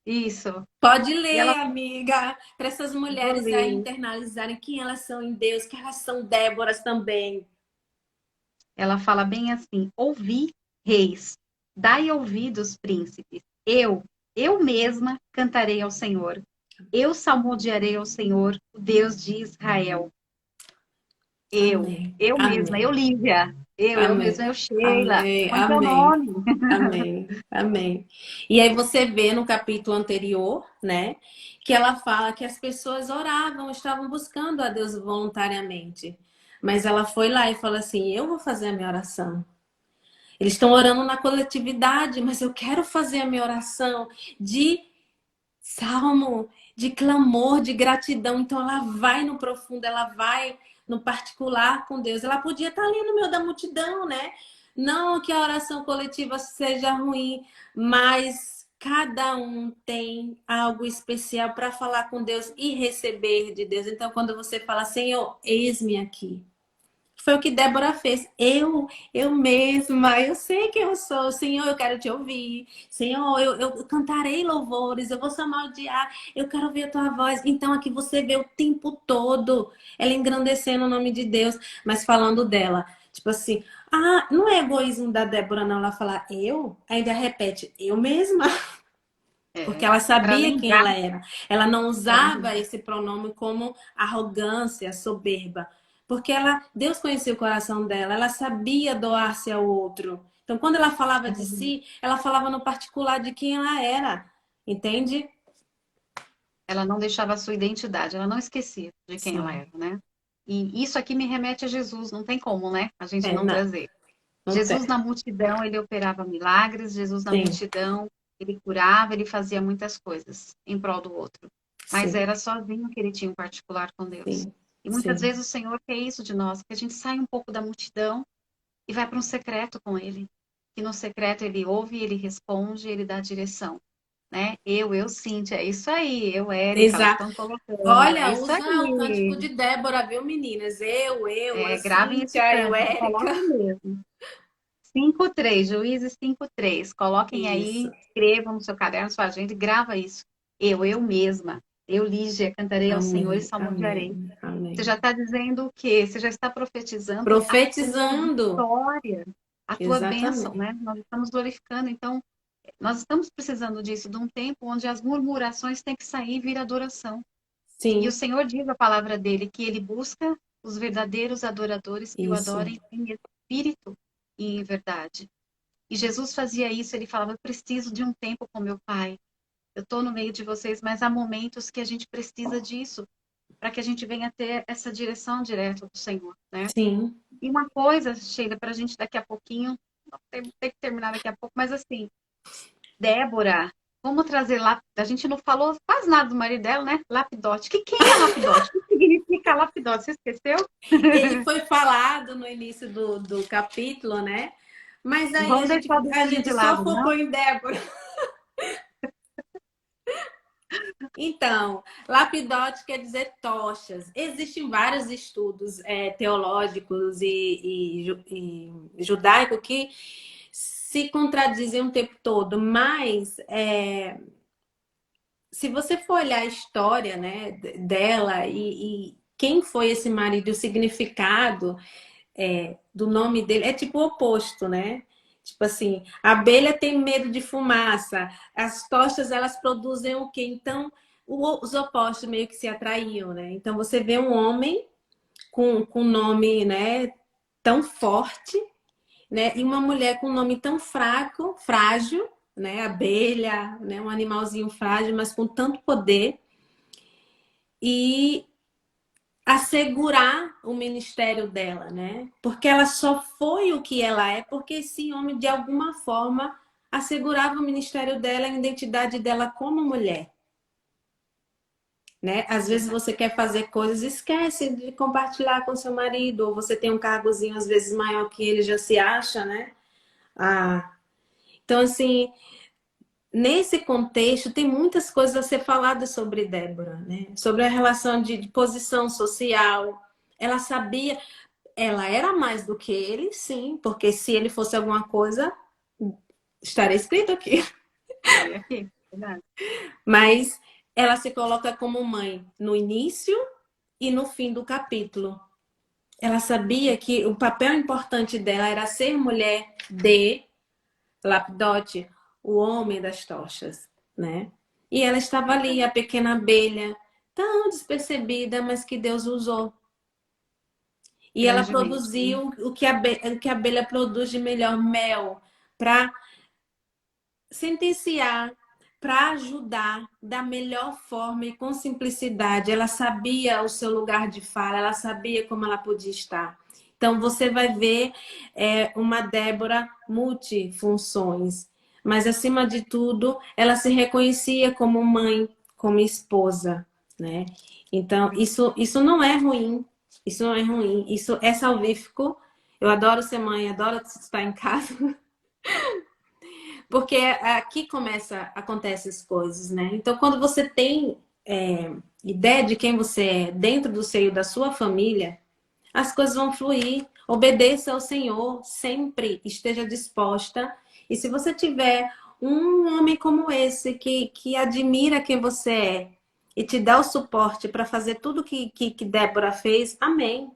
Isso. Pode E ler, ela amiga, para essas vou mulheres aí ler. internalizarem quem elas são em Deus, que elas são Déboras também. Ela fala bem assim: ouvi, reis, dai ouvidos, príncipes. Eu mesma cantarei ao Senhor. Eu salmodiarei ao Senhor, o Deus de Israel. Eu, Amém, eu mesma, eu amém, Lívia. Eu amém, mesma, eu Sheila. amém, Põe teu amém, nome. amém, amém. E aí você vê no capítulo anterior, né, que ela fala que as pessoas oravam, estavam buscando a Deus voluntariamente. Mas ela foi lá e falou assim: eu vou fazer a minha oração. Eles estão orando na coletividade, mas eu quero fazer a minha oração de salmo, de clamor, de gratidão. Então ela vai no profundo, ela vai no particular com Deus. Ela podia estar ali no meio da multidão, né? Não que a oração coletiva seja ruim, mas cada um tem algo especial para falar com Deus e receber de Deus. Então, quando você fala, Senhor, eis-me aqui. Foi o que Débora fez. Eu mesma, eu sei quem eu sou. Senhor, eu quero te ouvir. Senhor, eu cantarei louvores, eu vou salmodiar, eu quero ver a tua voz. Então, aqui você vê o tempo todo ela engrandecendo o nome de Deus, mas falando dela. Tipo assim, ah, não é egoísmo da Débora, não. Ela falar eu, ainda repete, eu mesma. Porque É, ela para sabia quem lembrar. ela era. Ela não Para usava lembrar. esse pronome como arrogância, soberba. Porque ela, Deus conhecia o coração dela, ela sabia doar-se ao outro. Então, quando ela falava de si, ela falava no particular de quem ela era. Entende? Ela não deixava a sua identidade, ela não esquecia de quem ela Sim. era, né? E isso aqui me remete a Jesus, não tem como, né? A gente É, não não, trazer. não Jesus tem. na multidão, ele operava milagres, Jesus na Sim, multidão, ele curava, ele fazia muitas coisas em prol do outro. Mas sim, era sozinho que ele tinha um particular com Deus. sim, E muitas sim, vezes o Senhor quer isso de nós, que a gente saia um pouco da multidão e vai para um secreto com ele. Que no secreto ele ouve, ele responde, ele dá direção, né? Cíntia, é isso aí, eu, Érica, elas exato. estão colocando, é Olha, isso usa o cântico aí. de Débora, viu, meninas? Eu Gravem esse Cíntia, eu, cântico, Érica. coloquem mesmo. 5:3, Juízes 5:3. Coloquem Isso. aí, escrevam no seu caderno, sua agenda e grava isso. Eu mesma, eu, Lígia, cantarei ao Senhor e Amém, salmodiarei. amém, Você já amém. está dizendo o quê? Você já está profetizando a tua Profetizando. vitória, a tua bênção, Exatamente. né? Nós estamos glorificando, então, nós estamos precisando disso, de um tempo onde as murmurações têm que sair e vir adoração. E o Sim, Senhor diz a palavra dele que ele busca os verdadeiros adoradores que o isso. adorem em espírito e em verdade. E Jesus fazia isso, ele falava: eu preciso de um tempo com meu Pai. Eu estou no meio de vocês, mas há momentos que a gente precisa disso, para que a gente venha ter essa direção direta do Senhor, né? Sim. E uma coisa, Sheila, para a gente daqui a pouquinho, tem que terminar daqui a pouco, mas assim, Débora, vamos trazer lá. A gente não falou quase nada do marido dela, né? Lapidote. Quem é Lapidote? O que significa Lapidote? Você esqueceu? Ele foi falado no início do capítulo, né? Mas Não aí vamos deixar o a bichinho gente de só lado, não? focou em Débora. Então, lapidote quer dizer tochas. Existem vários estudos teológicos e judaico que se contradizem o tempo todo, mas se você for olhar a história, né, dela e quem foi esse marido, e o significado do nome dele, é tipo o oposto, né? Tipo assim, a abelha tem medo de fumaça, as tochas elas produzem o quê? Então, os opostos meio que se atraíam, né? Então você vê um homem com nome, né, tão forte, né, e uma mulher com um nome tão fraco, frágil, né, abelha, né, um animalzinho frágil, mas com tanto poder e assegurar o ministério dela, né? Porque ela só foi o que ela é porque esse homem de alguma forma assegurava o ministério dela, a identidade dela como mulher, né? Às vezes Verdade. você quer fazer coisas, esquece de compartilhar com seu marido, ou você tem um cargozinho às vezes maior que ele já se acha, né? Ah, então assim, nesse contexto tem muitas coisas a ser faladas sobre Débora, né? Sobre a relação de posição social. Ela sabia. Ela era mais do que ele, sim, porque se ele fosse alguma coisa, estaria escrito aqui. Estaria aqui. Verdade. Mas ela se coloca como mãe no início e no fim do capítulo. Ela sabia que o papel importante dela era ser mulher de Lapidote, o homem das tochas, né? E ela estava ali, a pequena abelha, tão despercebida, mas que Deus usou. E ela Grandemente. produziu o que a abelha produz de melhor, mel, para sentenciar, para ajudar da melhor forma e com simplicidade. Ela sabia o seu lugar de fala, ela sabia como ela podia estar. Então você vai ver uma Débora multifunções, mas acima de tudo, ela se reconhecia como mãe, como esposa, né? Então isso não é ruim, isso não é ruim, isso é salvífico. Eu adoro ser mãe, adoro estar em casa. Porque aqui acontecem as coisas, né? Então, quando você tem ideia de quem você é dentro do seio da sua família, as coisas vão fluir. Obedeça ao Senhor, sempre esteja disposta. E se você tiver um homem como esse que admira quem você é e te dá o suporte para fazer tudo que Débora fez, amém.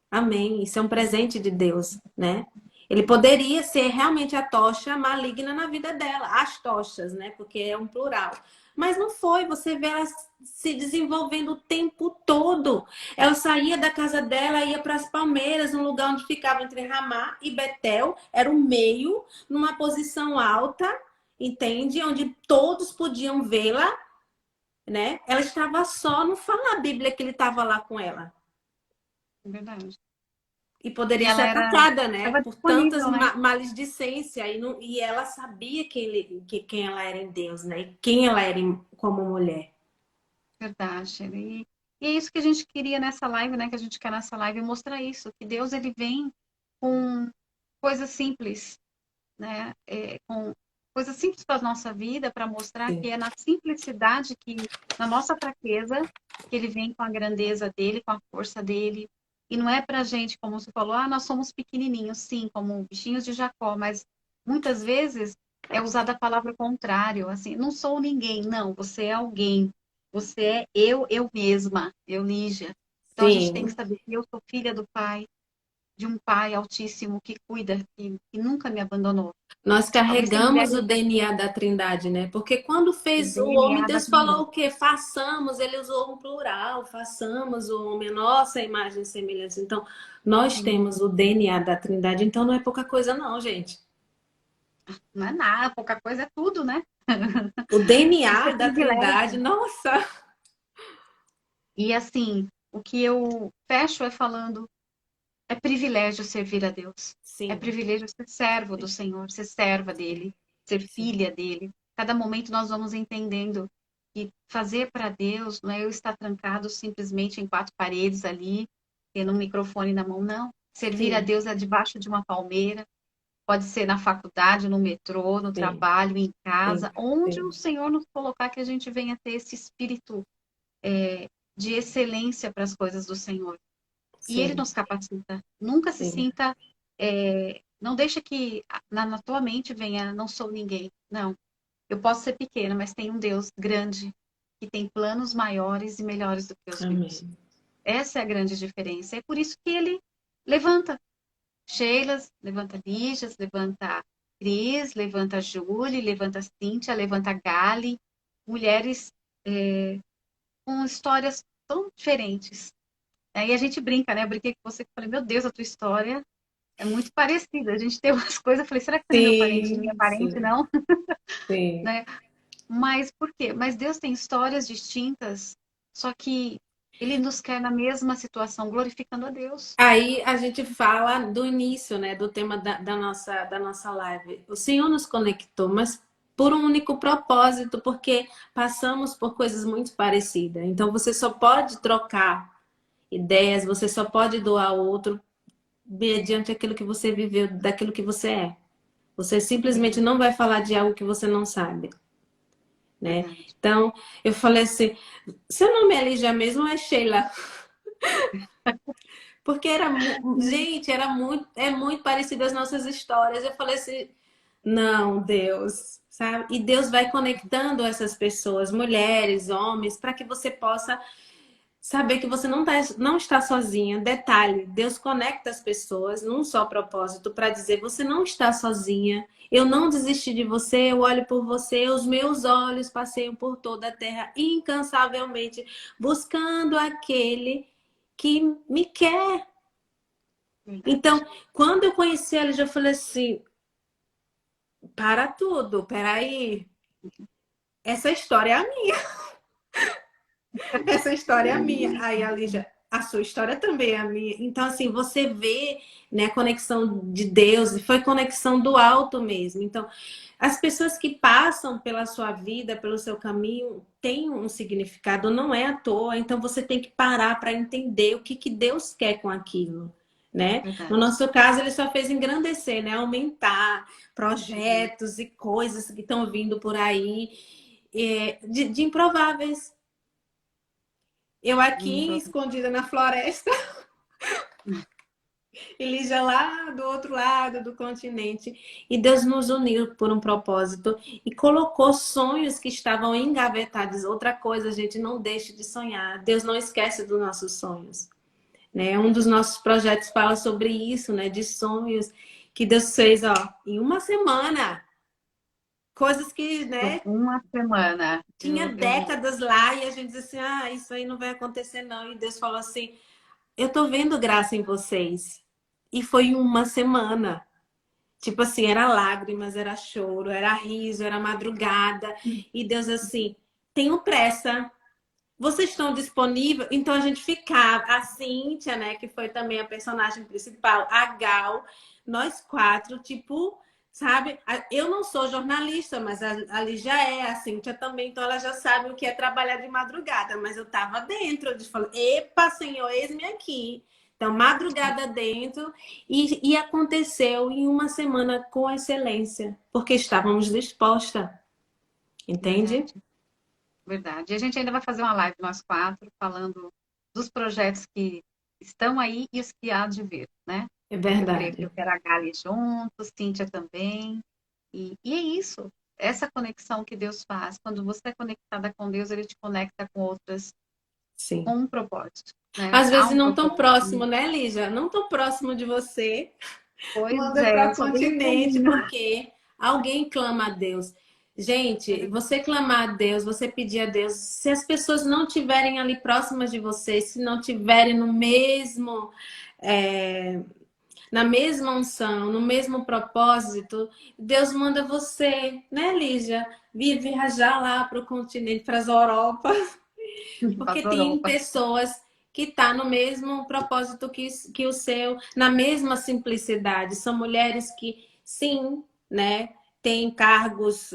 Amém. Isso é um presente de Deus, né? Ele poderia ser realmente a tocha maligna na vida dela, as tochas, né? Porque é um plural. Mas não foi, você vê ela se desenvolvendo o tempo todo. Ela saía da casa dela, ia para as palmeiras, um lugar onde ficava entre Ramá e Betel, era o meio, numa posição alta, entende? Onde todos podiam vê-la, né? Ela estava só, não fala a Bíblia que ele estava lá com ela. Verdade. E E poderia ser ela atacada, né? estava Por tantas disponível, né? maledicência. E ela sabia quem ela era em Deus, né? E quem ela era como mulher. Verdade. E é isso que a gente queria nessa live, né? Que a gente quer nessa live mostrar isso, que Deus ele vem com coisas simples, né? Com coisas simples para a nossa vida, para mostrar Sim. que é na simplicidade que, na nossa fraqueza, que ele vem com a grandeza dele, com a força dele. E não é para a gente, como você falou, nós somos pequenininhos, sim, como bichinhos de Jacó, mas muitas vezes é usada a palavra contrário, assim, não sou ninguém, não, você é alguém, você é eu mesma, eu, Lígia. Então a gente tem que Sim. saber que eu sou filha do Pai, de um Pai altíssimo que cuida, que nunca me abandonou. Nós Talvez tem carregamos mulheres o DNA da Trindade, né? Porque quando do fez o homem, DNA da Deus falou Trindade. o quê? Façamos, ele usou um plural, façamos o homem, nossa imagem e semelhança. Então, nós Sim. temos o DNA da Trindade, então não é pouca coisa, não, gente. Não é nada, pouca coisa é tudo, né? O Isso DNA é da Trindade, privilégio. nossa. E assim, o que eu fecho é falando, é privilégio servir a Deus. É Sim, privilégio ser servo do Senhor, ser serva sim, dele, ser sim. filha dele. Cada momento nós vamos entendendo que fazer para Deus não é eu estar trancado simplesmente em quatro paredes ali, tendo um microfone na mão, não. Servir a Sim, Deus é debaixo de uma palmeira, pode ser na faculdade, no metrô, no sim, trabalho, em sim, casa, onde o sim, Senhor nos colocar que a gente venha ter esse espírito de excelência para as coisas do Senhor. E Ele sim, nos capacita. Nunca se sim, sinta, não deixa que na tua mente venha, não sou ninguém. Não, eu posso ser pequena, mas tem um Deus grande que tem planos maiores e melhores do que os meus. amém. Essa é a grande diferença. É por isso que Ele levanta Sheilas, levanta Lígias, levanta Cris, levanta Júlia, levanta Cíntia, levanta Gali, mulheres com histórias tão diferentes. Aí a gente brinca, né? Eu brinquei com você e falei, meu Deus, a tua história é muito parecida. A gente tem umas coisas, eu falei, será que você não é meu parente? Não é Sim, parente, sim, não, sim. né? Mas por quê? Mas Deus tem histórias distintas, só que Ele nos quer na mesma situação, glorificando a Deus. Aí a gente fala do início, né, do tema da nossa live. O Senhor nos conectou, mas por um único propósito, porque passamos por coisas muito parecidas. Então você só pode trocar ideias, você só pode doar ao outro mediante aquilo que você viveu, daquilo que você é. Você simplesmente Verdade, não vai falar de algo que você não sabe, né? verdade. Então, eu falei assim, seu nome ali já mesmo é Sheila, porque gente, é muito parecido as nossas histórias. Eu falei assim, Não, Deus, sabe? E Deus vai conectando essas pessoas, mulheres, homens, para que você possa saber que você não está sozinha. Detalhe, Deus conecta as pessoas num só propósito para dizer: você não está sozinha. Eu não desisti de você, eu olho por você, os meus olhos passeiam por toda a terra incansavelmente, buscando aquele que me quer. Então, Verdade. quando eu conheci ela, eu já falei assim: para tudo, peraí, essa história é a minha. Essa história é a minha. Aí a Lígia, a sua história também é a minha. Então, assim, você vê, né, a conexão de Deus, e foi conexão do alto mesmo. Então, as pessoas que passam pela sua vida, pelo seu caminho, têm um significado, não é à toa. Então, você tem que parar para entender o que, que Deus quer com aquilo. Né? No Verdade. nosso caso, ele só fez engrandecer, né? Aumentar projetos e coisas que estão vindo por aí, de improváveis. Eu aqui, escondida na floresta, e Lígia lá do outro lado do continente. E Deus nos uniu por um propósito e colocou sonhos que estavam engavetados. Outra coisa, gente, não deixe de sonhar. Deus não esquece dos nossos sonhos. Né? Um dos nossos projetos fala sobre isso, né? De sonhos que Deus fez, ó, em uma semana. Coisas que, Em né, uma semana. tinha décadas lá e a gente disse assim: ah, isso aí não vai acontecer não. E Deus falou assim: eu tô vendo graça em vocês. E foi em uma semana. Tipo assim, era lágrimas, era choro, era riso, era madrugada. E Deus assim, tenho pressa. Vocês estão disponíveis? Então a gente ficava, a Cíntia, né, que foi também a personagem principal, a Gal, nós quatro, tipo, sabe? Eu não sou jornalista, mas a Lígia é, a Cíntia também, então ela já sabe o que é trabalhar de madrugada, mas eu tava dentro, eu falei, epa, Senhor, eis-me aqui. Então, madrugada dentro, e aconteceu em uma semana com excelência, porque estávamos dispostas, entende? Verdade. Verdade. E a gente ainda vai fazer uma live, nós quatro, falando dos projetos que estão aí e os que há de vir, né? É Eu creio que verdade. eu quero a Gali junto, Cíntia também. E é isso. Essa conexão que Deus faz. Quando você é conectada com Deus, Ele te conecta com outras com Sim. um propósito, né? Às Há vezes um não tão propósito. próximo, né, Lígia? Não tão próximo de você. Pois Manda é, para eu o sou bem no continente, caminho. porque alguém clama a Deus. Gente, você clamar a Deus, você pedir a Deus, se as pessoas não estiverem ali próximas de você, se não estiverem no mesmo, é, na mesma unção, no mesmo propósito, Deus manda você, né, Lígia, vir viajar lá para o continente, para as Europas. Porque Para tem Europa. pessoas que estão tá no mesmo propósito que o seu, na mesma simplicidade. São mulheres que, sim, né, têm cargos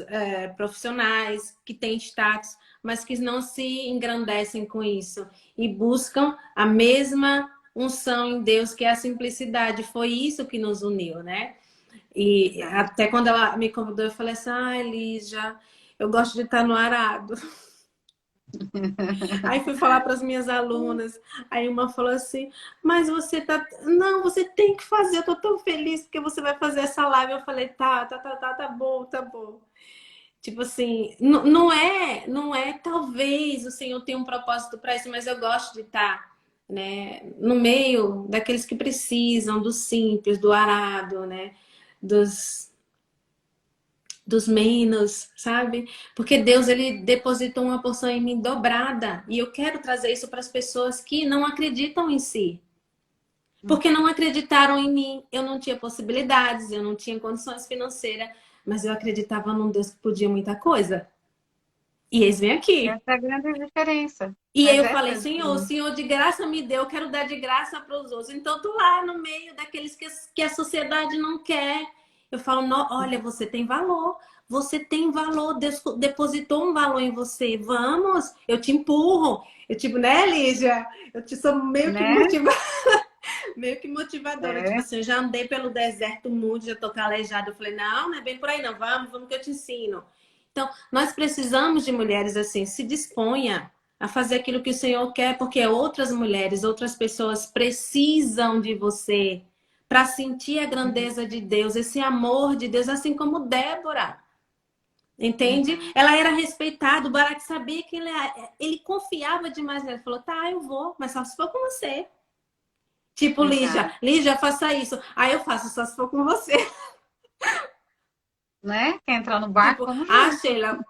profissionais, que têm status, mas que não se engrandecem com isso e buscam a mesma unção em Deus, que é a simplicidade. Foi isso que nos uniu, né? E Verdade. até quando ela me convidou, eu falei assim: ah, Lígia, eu gosto de estar no arado. Aí fui falar para as minhas alunas. Aí uma falou assim: mas você tá. Não, você tem que fazer. Eu tô tão feliz porque você vai fazer essa live. Eu falei: tá bom, tá bom. Tipo assim, não é, talvez o Senhor tenha um propósito para isso, mas eu gosto de estar, né, no meio daqueles que precisam, do simples, do arado, né, dos menos, sabe? Porque Deus ele depositou uma porção em mim dobrada e eu quero trazer isso para as pessoas que não acreditam em si. Porque não acreditaram em mim, eu não tinha possibilidades, eu não tinha condições financeiras, mas eu acreditava num Deus que podia muita coisa. E eles vêm aqui. Essa é a grande diferença. E aí Mas eu essa falei, é a Senhor, o diferença. Senhor de graça me deu, eu quero dar de graça para os outros. Então, tu lá no meio daqueles que a sociedade não quer. Eu falo, olha, você tem valor. Você tem valor. Deus depositou um valor em você. Vamos, eu te empurro. Eu, tipo, né, Lígia? Eu te sou meio que Né? meio que motivadora. Tipo É, assim, eu já andei pelo deserto mundo, já tô calejada. Eu falei, não é bem por aí, não. Vamos que eu te ensino. Então, nós precisamos de mulheres assim, se disponha a fazer aquilo que o Senhor quer, porque outras mulheres, outras pessoas precisam de você para sentir a grandeza de Deus, esse amor de Deus, assim como Débora. Entende? Verdade. Ela era respeitada, o Baraque sabia que ele confiava demais nela. Ele falou, tá, eu vou, mas só se for com você. Tipo, Verdade. Lígia, faça isso. Aí eu faço só se for com você. Né? Quer entrar no barco? Tipo, Vamos ah, junto. Sheila,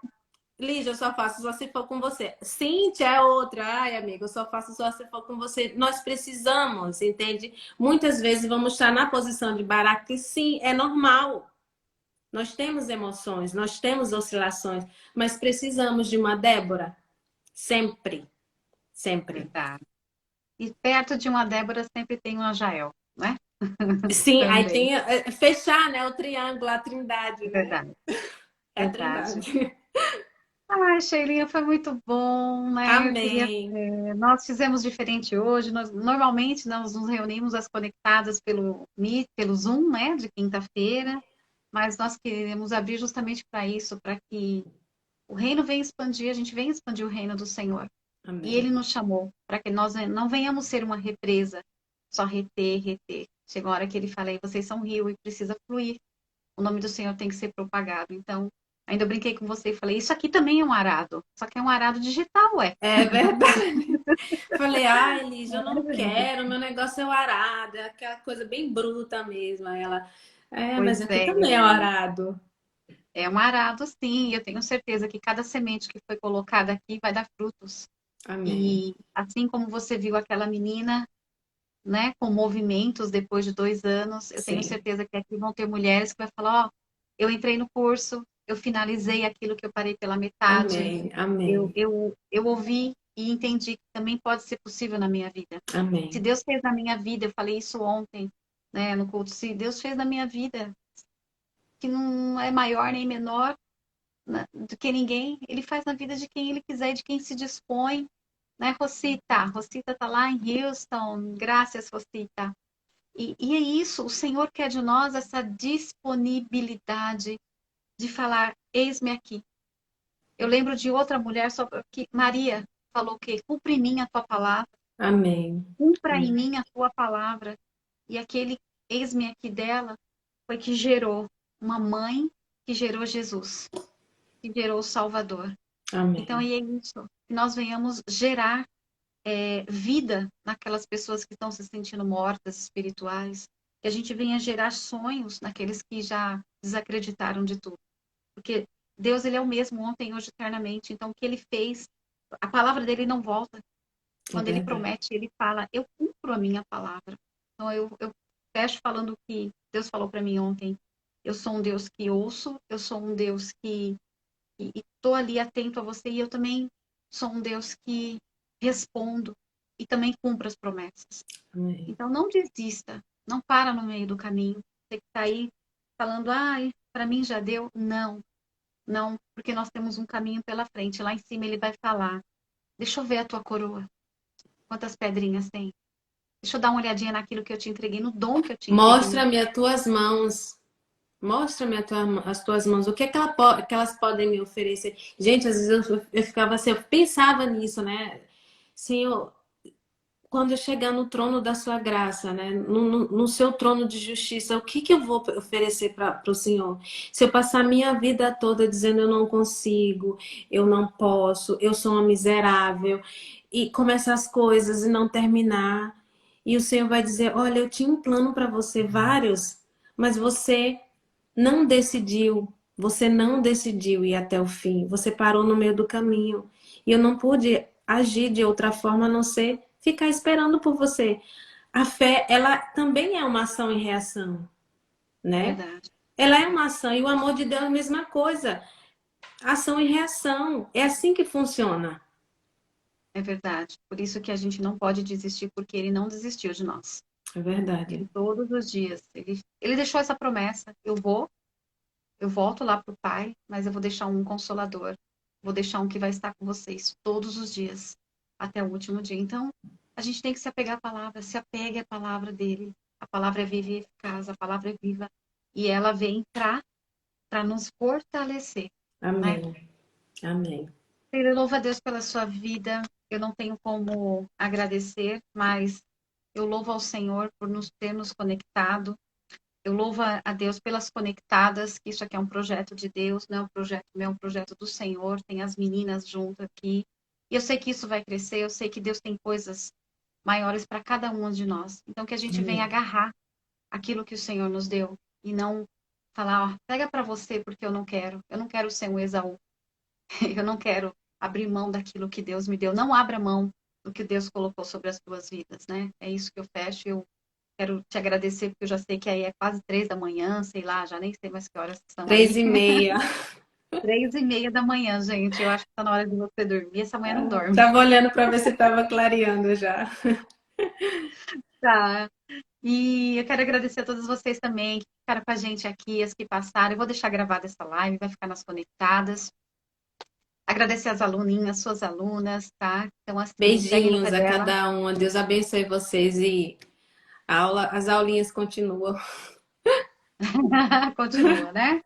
Lígia, eu só faço só se for com você. Cíntia é outra. Ai, amiga, eu só faço só se for com você. Nós precisamos, entende? Muitas vezes vamos estar na posição de Baraque, sim, é normal. Nós temos emoções, nós temos oscilações, mas precisamos de uma Débora. Sempre, sempre. Verdade. E perto de uma Débora sempre tem uma Jael, né? Sim, aí Também. tem fechar, né? O triângulo, a trindade, né? Verdade. É a Verdade. trindade. Ai, Sheilinha, foi muito bom, né? Eu queria. Amém. Nós fizemos diferente hoje. Normalmente nós nos reunimos as conectadas pelo Meet, pelo Zoom, né? De quinta-feira. Mas nós queremos abrir justamente para isso, para que o reino venha expandir, a gente venha expandir o reino do Senhor. E Amém. Ele nos chamou para que nós não venhamos ser uma represa, só reter, reter. Chega uma hora que Ele fala, aí vocês são rio e precisa fluir. O nome do Senhor tem que ser propagado. Então, ainda eu brinquei com você e falei, isso aqui também é um arado, só que é um arado digital, ué. É verdade. Falei, ai, Lígia, eu não quero, meu negócio é o arado, é aquela coisa bem bruta mesmo. Aí ela, Pois mas aqui é, também é o arado. é um arado sim, e eu tenho certeza que cada semente que foi colocada aqui vai dar frutos. Amém. E assim como você viu aquela menina, né, com movimentos depois de 2 anos, eu tenho Sim. certeza que aqui vão ter mulheres que vai falar, ó, eu entrei no curso, eu finalizei aquilo que eu parei pela metade, Amém. eu, Amém. eu, eu ouvi e entendi que também pode ser possível na minha vida. Se Amém. Deus fez na minha vida, eu falei isso ontem, né, no culto, se Deus fez na minha vida, que não é maior nem menor do que ninguém, ele faz na vida de quem ele quiser, de quem se dispõe, né, Rosita? Rosita tá lá em Houston, graças, Rosita. E é isso, o Senhor quer de nós essa disponibilidade de falar, eis-me aqui. Eu lembro de outra mulher, só que Maria falou o quê? Cumpre em mim a tua palavra, Amém. cumpra em Amém. mim a tua palavra. E aquele eis-me aqui dela foi que gerou uma mãe que gerou Jesus, que gerou o Salvador. Então, Amém. e é isso, que nós venhamos gerar vida naquelas pessoas que estão se sentindo mortas, espirituais, que a gente venha gerar sonhos naqueles que já desacreditaram de tudo. Porque Deus, ele é o mesmo ontem, hoje, eternamente. Então, o que ele fez, a palavra dele não volta. É Quando ele verdade. promete, ele fala, eu cumpro a minha palavra. Então, eu fecho falando o que Deus falou para mim ontem. Eu sou um Deus que ouço, eu sou um Deus que estou ali atento a você e eu também sou um Deus que respondo e também cumpro as promessas. Amém. Então não desista, não para no meio do caminho. Você que está aí falando, ai, para mim já deu. Não, não, porque nós temos um caminho pela frente. Lá em cima ele vai falar, deixa eu ver a tua coroa, quantas pedrinhas tem. Deixa eu dar uma olhadinha naquilo que eu te entreguei, no dom que eu te entreguei. Mostra-me as tuas mãos. Mostra-me as tuas mãos. O que, é que, que elas podem me oferecer? Gente, às vezes eu ficava assim, eu pensava nisso, né? Senhor, quando eu chegar no trono da sua graça, né? No seu trono de justiça, o que, que eu vou oferecer para o Senhor? Se eu passar a minha vida toda dizendo eu não consigo, eu não posso, eu sou uma miserável, e começar as coisas e não terminar, e o Senhor vai dizer: olha, eu tinha um plano para você, vários, mas você não decidiu ir até o fim, você parou no meio do caminho. E eu não pude agir de outra forma a não ser ficar esperando por você. A fé, ela também é uma ação e reação, né? Verdade, Ela é uma ação e o amor de Deus é a mesma coisa. Ação e reação. É assim que funciona. é verdade. Por isso que a gente não pode desistir, porque ele não desistiu de nós. É verdade. Ele todos os dias, ele deixou essa promessa. Eu volto lá para o Pai, mas eu vou deixar um consolador. Vou deixar um que vai estar com vocês todos os dias, até o último dia. Então, a gente tem que se apegar à palavra, se apegue à palavra dele. A palavra é viva e eficaz, a palavra é viva. E ela vem para nos fortalecer, né? Amém. Amém. Eu louvo a Deus pela sua vida. Eu não tenho como agradecer, mas Eu louvo ao Senhor por nos ter nos conectado. Eu louvo a Deus pelas conectadas, que isso aqui é um projeto de Deus, não é um projeto meu, é um projeto do Senhor. Tem as meninas junto aqui. E eu sei que isso vai crescer, eu sei que Deus tem coisas maiores para cada um de nós. Então, que a gente venha Amém. agarrar aquilo que o Senhor nos deu e não falar, ó, pega para você porque eu não quero. Eu não quero ser um Esaú. Eu não quero abrir mão daquilo que Deus me deu. Não abra mão do que Deus colocou sobre as tuas vidas, né? É isso que eu fecho. Eu quero te agradecer, porque eu já sei que aí é quase 3 da manhã, sei lá, já nem sei mais que horas são Três aí. e meia. 3h30 da manhã, gente. Eu acho que tá na hora de você dormir. Essa manhã não dorme. Tava olhando para ver se estava clareando já. Tá. E eu quero agradecer a todos vocês também que ficaram com a gente aqui, as que passaram. Eu vou deixar gravada essa live, vai ficar nas conectadas. Agradecer as aluninhas, suas alunas, tá? Então, assim, segue no pé Beijinhos a dela. cada uma. Deus abençoe vocês e as aulinhas continuam. Continua, né?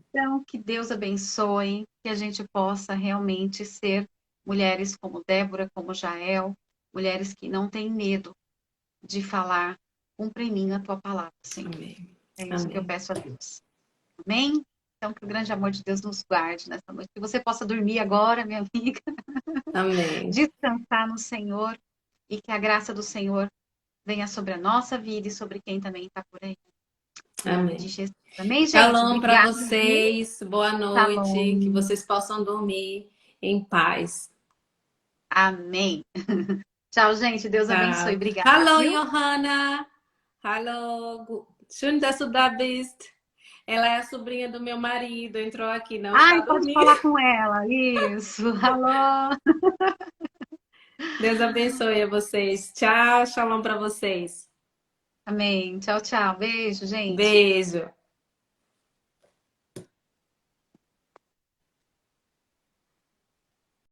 Então, que Deus abençoe, que a gente possa realmente ser mulheres como Débora, como Jael, mulheres que não têm medo de falar, cumpre em mim a tua palavra, Senhor. Amém. É isso que eu Amém. peço a Deus. Amém? Então, que o grande amor de Deus nos guarde nessa noite. Que você possa dormir agora, minha amiga, Amém. descansar no Senhor e que a graça do Senhor venha sobre a nossa vida e sobre quem também está por aí. Em nome de Amém. Jesus. Amém, gente? Shalom para Obrigada, viu? vocês. Boa noite. Que Shalom. vocês possam dormir em paz. Amém. Tchau, gente. Deus abençoe. Tchau. Obrigada, Hallo, viu? Johanna. Hallo. Schön, dass du da bist. Ela é a sobrinha do meu marido. Entrou aqui, não está Ai, pode dormindo. falar com ela. Isso. Alô. Deus abençoe a vocês. Tchau, shalom para vocês. Amém. Tchau, tchau. Beijo, gente. Beijo.